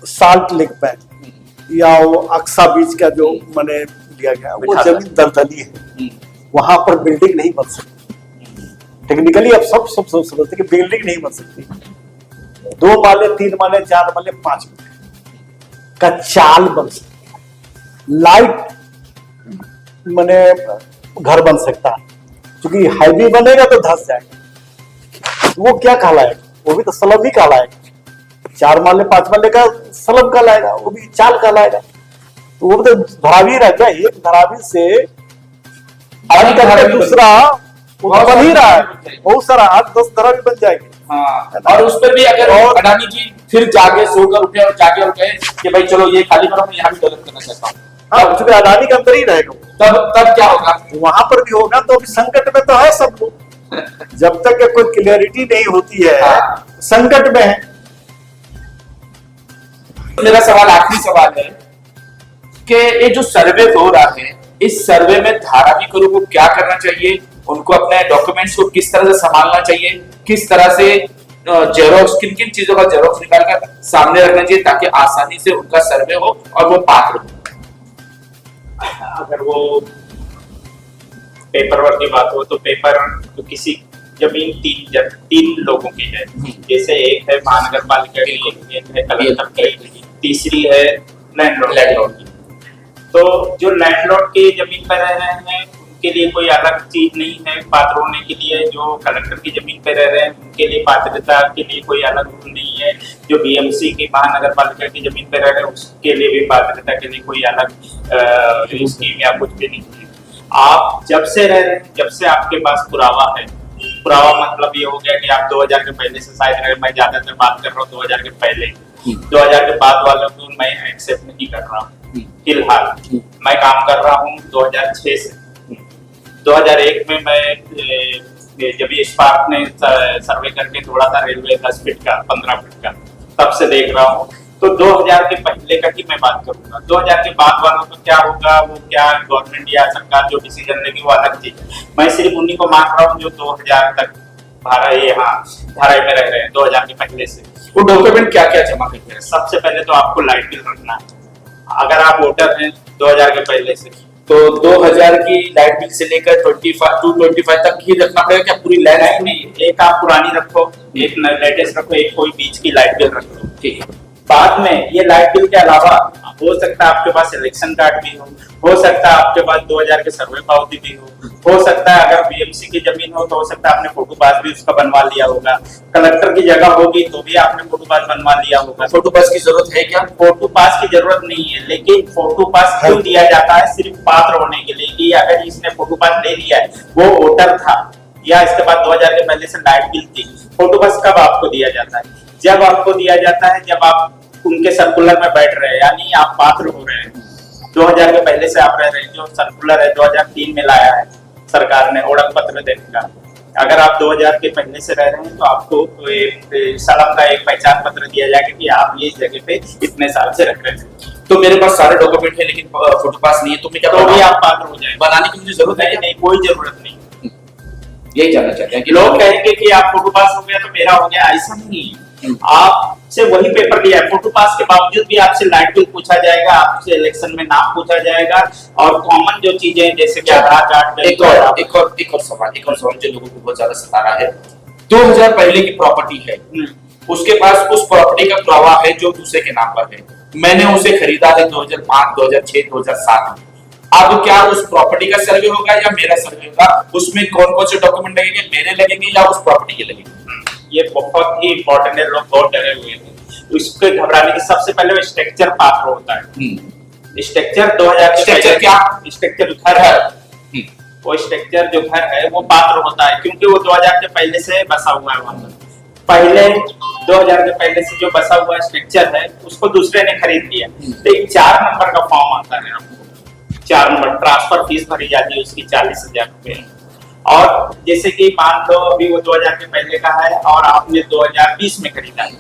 साल्ट लेक बैंक या वो अक्सा बीच का जो मैंने लिया गया, वो जमीन दलदली है, वहां पर बिल्डिंग नहीं बन सकती। टेक्निकली अब सब समझते कि बिल्डिंग नहीं बन सकती। 2 माले 3 माले 4 माले 5 माले का चाल बन सकता है, लाइट मैंने घर बन सकता है, क्योंकि हाईवे बनेगा तो धस जाएगा। वो क्या कहलाएगा? वो भी तो स्लम ही कहलाएगा। 4 माले 5 माले का स्लम कहलाएगा, वो भी चाल कहलाएगा। तो वो तो धारावी रह गया, एक धारावी से दूसरा वो बन ही रहा है, बहुत सारा 8-10 तरह भी बन जाएंगे।
हाँ, और उस पर भी अगर अडानी जी फिर जागे सोकर उठे और जागे और कहे कि भाई चलो ये खाली करो, मैं यहाँ भी डेवलप करना चाहता हूँ,
हाँ, चूंकि अडानी के अंदर ही रहेगा,
तब क्या होगा?
वहां पर भी होगा। तो अभी संकट में तो है सब लोग, जब तक कि कोई क्लियरिटी नहीं होती है
हाँ।
संकट में है।
मेरा सवाल, आखिरी सवाल है कि ये जो सर्वे हो रहा है, इस सर्वे में धाराविकरों को क्या करना चाहिए? उनको अपने डॉक्यूमेंट्स को किस तरह से संभालना चाहिए? किस तरह से जेरोक्स, किन किन चीजों का जेरोक्स निकाल कर सामने रखना चाहिए ताकि आसानी से उनका सर्वे हो और वो पात्र हो?
अगर वो पेपर वर्क की बात हो तो पेपर तो किसी जमीन तीन लोगों की है, जैसे एक है महानगर पालिका की, एक है कलेक्टर की, तीसरी है लैंडलॉर्ड की। तो जो लैंडलॉर्ड की जमीन पर रह रहे हैं उनके लिए कोई अलग चीज नहीं है पात्र होने के लिए, जो कलेक्टर की जमीन पर रह रहे हैं उनके लिए पात्रता के लिए कोई अलग रूल नहीं है, जो बीएमसी की महानगर पालिका की जमीन पर रह रहे हैं उसके लिए भी पात्रता के लिए कोई अलग स्कीम या कुछ भी नहीं है। आप जब से रह रहे हैं, जब से आपके पास पुरावा है, पुरावा मतलब ये हो गया कि आप 2000 के पहले से शायद रहे, मैं ज्यादातर बात कर रहा हूँ 2000 के पहले, 2000 के बाद वालों को मैं एक्सेप्ट नहीं कर रहा हूँ। फिलहाल मैं काम कर रहा हूँ 2006 से। 2001 में मैं जब ये स्पार्क ने सर्वे करके थोड़ा सा रेलवे 10 फीट का 15 फीट का, तब से देख रहा हूँ। तो 2000 के पहले का ही मैं बात करूंगा, 2000 के बाद वालों को क्या होगा, वो क्या गवर्नमेंट या सरकार जो डिसीजन लेगी वो अलग चीज है। मैं सिर्फ उन्हीं को मान रहा हूँ जो 2000 तक धारा में रह रहे हैं, 2000 के पहले से।
वो डॉक्यूमेंट क्या क्या जमा करते हैं?
सबसे पहले तो आपको लाइट बिल रखना है, अगर आप वोटर हैं 2000 के पहले से,
तो 2000 की लाइट बिल से लेकर 25 तक ही रखना पड़ेगा क्या पूरी लाइट?
नहीं, एक आप पुरानी रखो, एक लेटेस्ट रखो, एक कोई बीच की लाइट बिल रख लो।
ठीक है।
बाद में ये लाइट बिल के अलावा हो सकता है आपके पास इलेक्शन कार्ड भी हो सकता है आपके पास 2000 के सर्वे पावती भी हो सकता है अगर बीएमसी की जमीन हो तो हो सकता है आपने फोटो पास भी उसका बनवा लिया होगा, कलेक्टर की जगह होगी तो भी आपने फोटो पास बनवा लिया होगा।
फोटो पास की जरूरत है क्या?
फोटो पास की जरूरत नहीं है, लेकिन फोटो पास क्यों दिया जाता है? सिर्फ पात्र होने के लिए कि अगर इसने फोटो पास ले लिया है, वो वोटर था या इसके बाद 2000 के पहले से लाइट बिल थी, फोटो पास कब आपको दिया जाता है? जब आपको दिया जाता है जब आप उनके सर्कुलर में बैठ रहे हैं, यानी आप पात्र हो रहे हैं। 2000 के पहले से आप रह रहे हैं, जो सर्कुलर है 2003 में लाया है सरकार ने ओळख पत्र देने का। अगर आप 2000 के पहले से रह रहे हैं तो आपको सड़क का एक पहचान पत्र दिया जाएगा कि आप ये जगह पे इतने साल से रह रहे हैं।
तो मेरे पास सारे डॉक्यूमेंट है लेकिन फोटो पास नहीं है, तो मैं क्या
तो भी आप पात्र हो जाएंगे।
बनाने की मुझे जरूरत है?
नहीं, कोई जरूरत नहीं।
यही जानना चाहते हैं कि
लोग कहेंगे कि आप फोटो पास हो गया तो मेरा हो गया, ऐसा नहीं है। आपसे वही पेपर लिया है, फोटो पास के बावजूद भी आपसे लाइट बिल पूछा जाएगा, आपसे इलेक्शन में नाम पूछा जाएगा और कॉमन जो चीजें जैसे कि आधार कार्ड।
एक और सवाल जो लोगों को बहुत ज्यादा सता रहा है, 2000 पहले की प्रॉपर्टी है, उसके पास उस प्रॉपर्टी का पुरावा है जो दूसरे के नाम पर है, मैंने उसे खरीदा है 2005, 2006, 2007 में। अब क्या उस प्रॉपर्टी का सर्वे होगा या मेरा सर्वे होगा? उसमें कौन कौन से डॉक्यूमेंट लगेंगे, मेरे लगेंगे या उस प्रॉपर्टी के लगेंगे?
ये बहुत ही इंपॉर्टेंट है, लोग बहुत डरे हुए हैं। उसके घबराने के सबसे पहले वो स्ट्रक्चर पात्र होता है। स्ट्रक्चर 2000
स्ट्रक्चर क्या?
स्ट्रक्चर घर है, वो स्ट्रक्चर जो घर है वो पात्र होता है क्योंकि वो 2000 के पहले से बसा हुआ है वहां पर। पहले 2000 के पहले से जो बसा हुआ स्ट्रक्चर है उसको दूसरे ने खरीद लिया, तो एक 4 नंबर का फॉर्म आता है आपको, 4 नंबर ट्रांसफर फीस भरी जाती है उसकी 40,000 रुपए। और जैसे कि मान लो अभी वो 2000 के पहले का है और आपने 2020 में खरीदा है,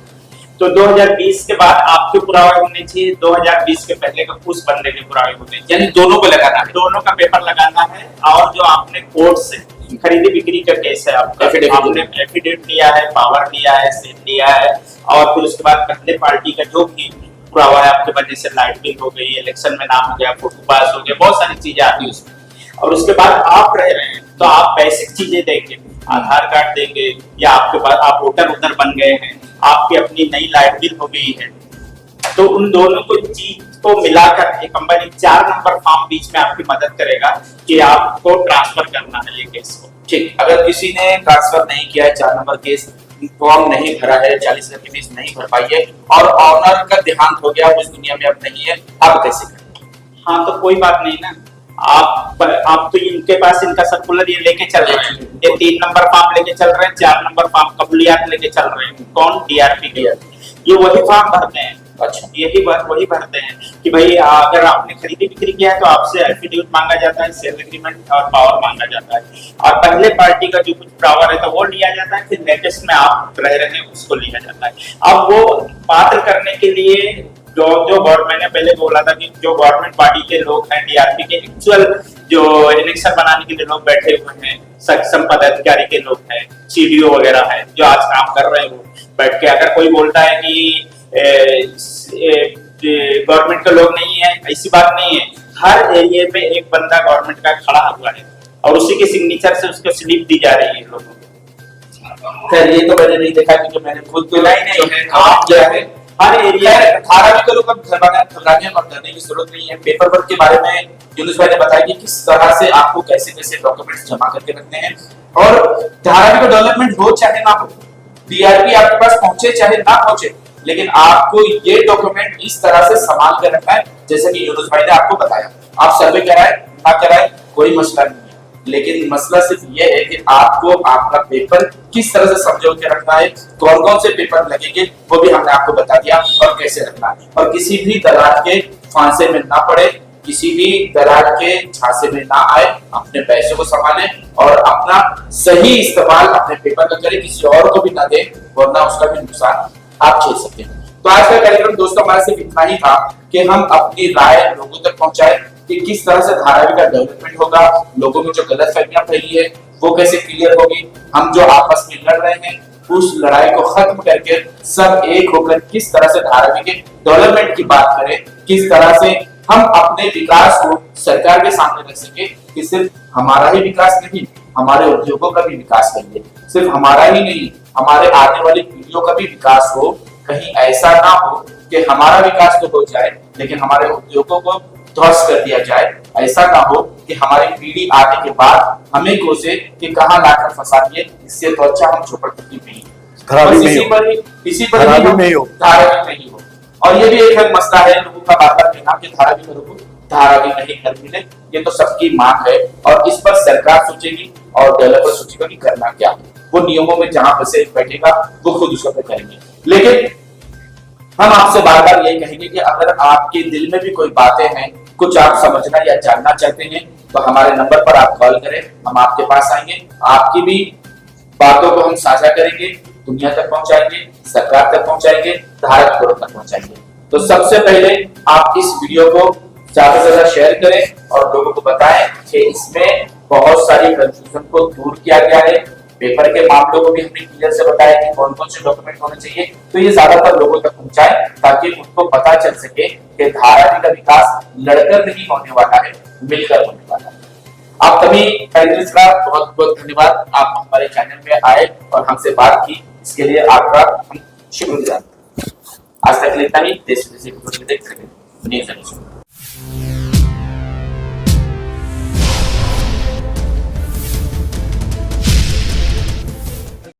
तो 2020 के बाद आपके पुरावे होने चाहिए 2020 के पहले का उस बंदे के पुरावे होने चाहिए,
यानी दोनों को लगाना है,
दोनों का पेपर लगाना है। और जो आपने कोर्ट से खरीदी बिक्री का केस है आपका, आपने एफिडेविट लिया है, पावर लिया है, सेल लिया है और फिर उसके बाद पहले पार्टी का जो भी पुरावा है आपके वजह से लाइट बिल हो गई, इलेक्शन में नाम हो गया, फोटो पास हो गया, बहुत सारी चीजें आती है उसमें। और उसके बाद आप रह रहे हैं तो आप बेसिक चीजें देंगे, आधार कार्ड देंगे या आपके पास आप वोटर उधर बन गए हैं, आपकी अपनी नई लाइट बिल हो गई है, तो उन दोनों को चीज को मिलाकर एक कंपनी 4 नंबर फॉर्म बीच में आपकी मदद करेगा कि आपको ट्रांसफर करना है ये केस को।
ठीक, अगर किसी ने ट्रांसफर नहीं किया है, 4 नंबर केस फॉर्म नहीं भरा है, 40,000 की फीस नहीं भर पाई है और ऑनर का देहांत हो गया, उस दुनिया में अब नहीं है, अब कैसे करें?
हाँ, तो कोई बात नहीं ना, आप तो इनके पास इनका सर्कुलर ये लेके चल रहे हैं, ये 3 नंबर फॉर्म लेके चल रहे हैं, 4 नंबर फॉर्म कबूलियात लेके चल रहे हैं। कौन? डीआरपी के। ये वही फॉर्म भरते हैं।
अच्छा,
वही भरते हैं कि भाई अगर आपने खरीदी बिक्री किया है तो आपसे एफिडेविट मांगा जाता है, सेल एग्रीमेंट और पावर मांगा जाता है, और पहले पार्टी का जो कुछ पावर है तो वो लिया जाता है, फिर लेटेस्ट में आप रह रहे हैं उसको लिया जाता है। अब वो पात्र करने के लिए जो गवर्नमेंट ने पहले बोला था कि जो गवर्नमेंट बॉडी के लोग हैं, डीआरपी के एक्चुअल जो इलेक्शन बनाने के लिए लोग बैठे हुए हैं, सक्षम पदाधिकारी के लोग हैं, सीडीओ वगैरह हैं जो आज काम कर रहे हैं, वो बैठ के अगर कोई बोलता है कि गवर्नमेंट के लोग नहीं है, ऐसी बात नहीं है। हर एरिया में एक बंदा गवर्नमेंट का खड़ा हुआ है और उसी के सिग्नेचर से उसको स्लिप दी जा रही है लोगों को।
खैर ये तो मैंने नहीं देखा क्योंकि मैंने खुद तो
नहीं
जो है काम किया है।
हर एरिया
धारावी को लोग घबराने और डरने की जरूरत नहीं है। पेपर वर्क के बारे में यूनुस भाई ने बताया कि किस तरह से आपको कैसे कैसे डॉक्यूमेंट्स जमा करके रखने हैं, और धारावी का डेवलपमेंट हो चाहे ना हो, डीआरपी आपके पास पहुंचे चाहे ना पहुंचे, लेकिन आपको ये डॉक्यूमेंट इस तरह से संभाल कर रखना है जैसे कि यूनुस भाई ने आपको बताया। आप सर्वे कराए ना कराए कोई मसला नहीं है, लेकिन मसला सिर्फ ये है कि आपको आपका पेपर किस तरह से समझो के रखना है, कौन कौन से पेपर लगेंगे वो भी हमने आपको बता दिया, और कैसे रखना है। और किसी भी दलाल के फांसे में ना पड़े, किसी भी दलाल के झांसे में ना आए, अपने पैसे को संभालें और अपना सही इस्तेमाल अपने पेपर का करें, किसी और को भी ना दे, वरना उसका भी नुकसान आप झेल सकते हैं। तो आज का कार्यक्रम दोस्तों हमारा सिर्फ इतना ही था कि हम अपनी राय लोगों तक पहुंचाएं कि किस तरह से धारावी का डेवलपमेंट होगा, लोगों में जो गलतफहमियां फैली है वो कैसे क्लियर होगी, हम जो आपस में लड़ रहे हैं उस लड़ाई को खत्म करके सब एक होकर किस तरह से धारावी के डेवलपमेंट की बात करें, किस तरह से हम अपने विकास को सरकार के सामने रख सके कि सिर्फ हमारा ही विकास नहीं, हमारे उद्योगों का भी विकास करिए, सिर्फ हमारा ही नहीं हमारे आने वाली पीढ़ियों का भी विकास हो। कहीं ऐसा ना हो कि हमारा विकास तो हो जाए लेकिन हमारे उद्योगों को ध्वस्त कर दिया जाए, ऐसा ना हो कि हमारी पीढ़ी आने के बाद हमें कोसे कि कहां लाकर फंसा दिए, इससे तो अच्छा हम झोपड़पट्टी में ही इसी पर ही हो। और ये भी एक मसला है लोगों का बात कहना कि धारावी को धारावी नहीं घर मिले, ये तो सबकी मांग है और इस पर सरकार सोचेगी और डेवलपर सोचेगा कि करना क्या है। वो नियमों में जहां फंसे बैठेगा वो खुद उसको करेंगे। लेकिन हम आपसे बार बार यही कहेंगे कि अगर आपके दिल में भी कोई बातें हैं, कुछ आप समझना या जानना चाहते हैं, तो हमारे नंबर पर आप कॉल करें, हम आपके पास आएंगे, आपकी भी बातों को हम साझा करेंगे, दुनिया तक पहुंचाएंगे, सरकार तक पहुंचाएंगे, धारक घरों तक पहुंचाएंगे। तो सबसे पहले आप इस वीडियो को ज्यादा से ज्यादा शेयर करें और लोगों को बताएं कि इसमें बहुत सारी कंफ्यूजन को दूर किया गया है। पेपर के मामलों को भी हमने क्लियर से बताया कि कौन कौन से डॉक्यूमेंट होने चाहिए, तो ये ज्यादातर लोगों तक पहुंचाएं ताकि उनको पता चल सके कि धारावी का विकास लड़कर नहीं होने वाला है, मिलकर होने वाला है। आप सभी पैनलिस्ट का बहुत बहुत धन्यवाद, आप हमारे चैनल में आए और हमसे बात की, इसके लिए आपका हम शुक्रगुजार। आज तक इतना ही। देश विदेश की खबरें देखते रहिए न्यूज़ एडिशन।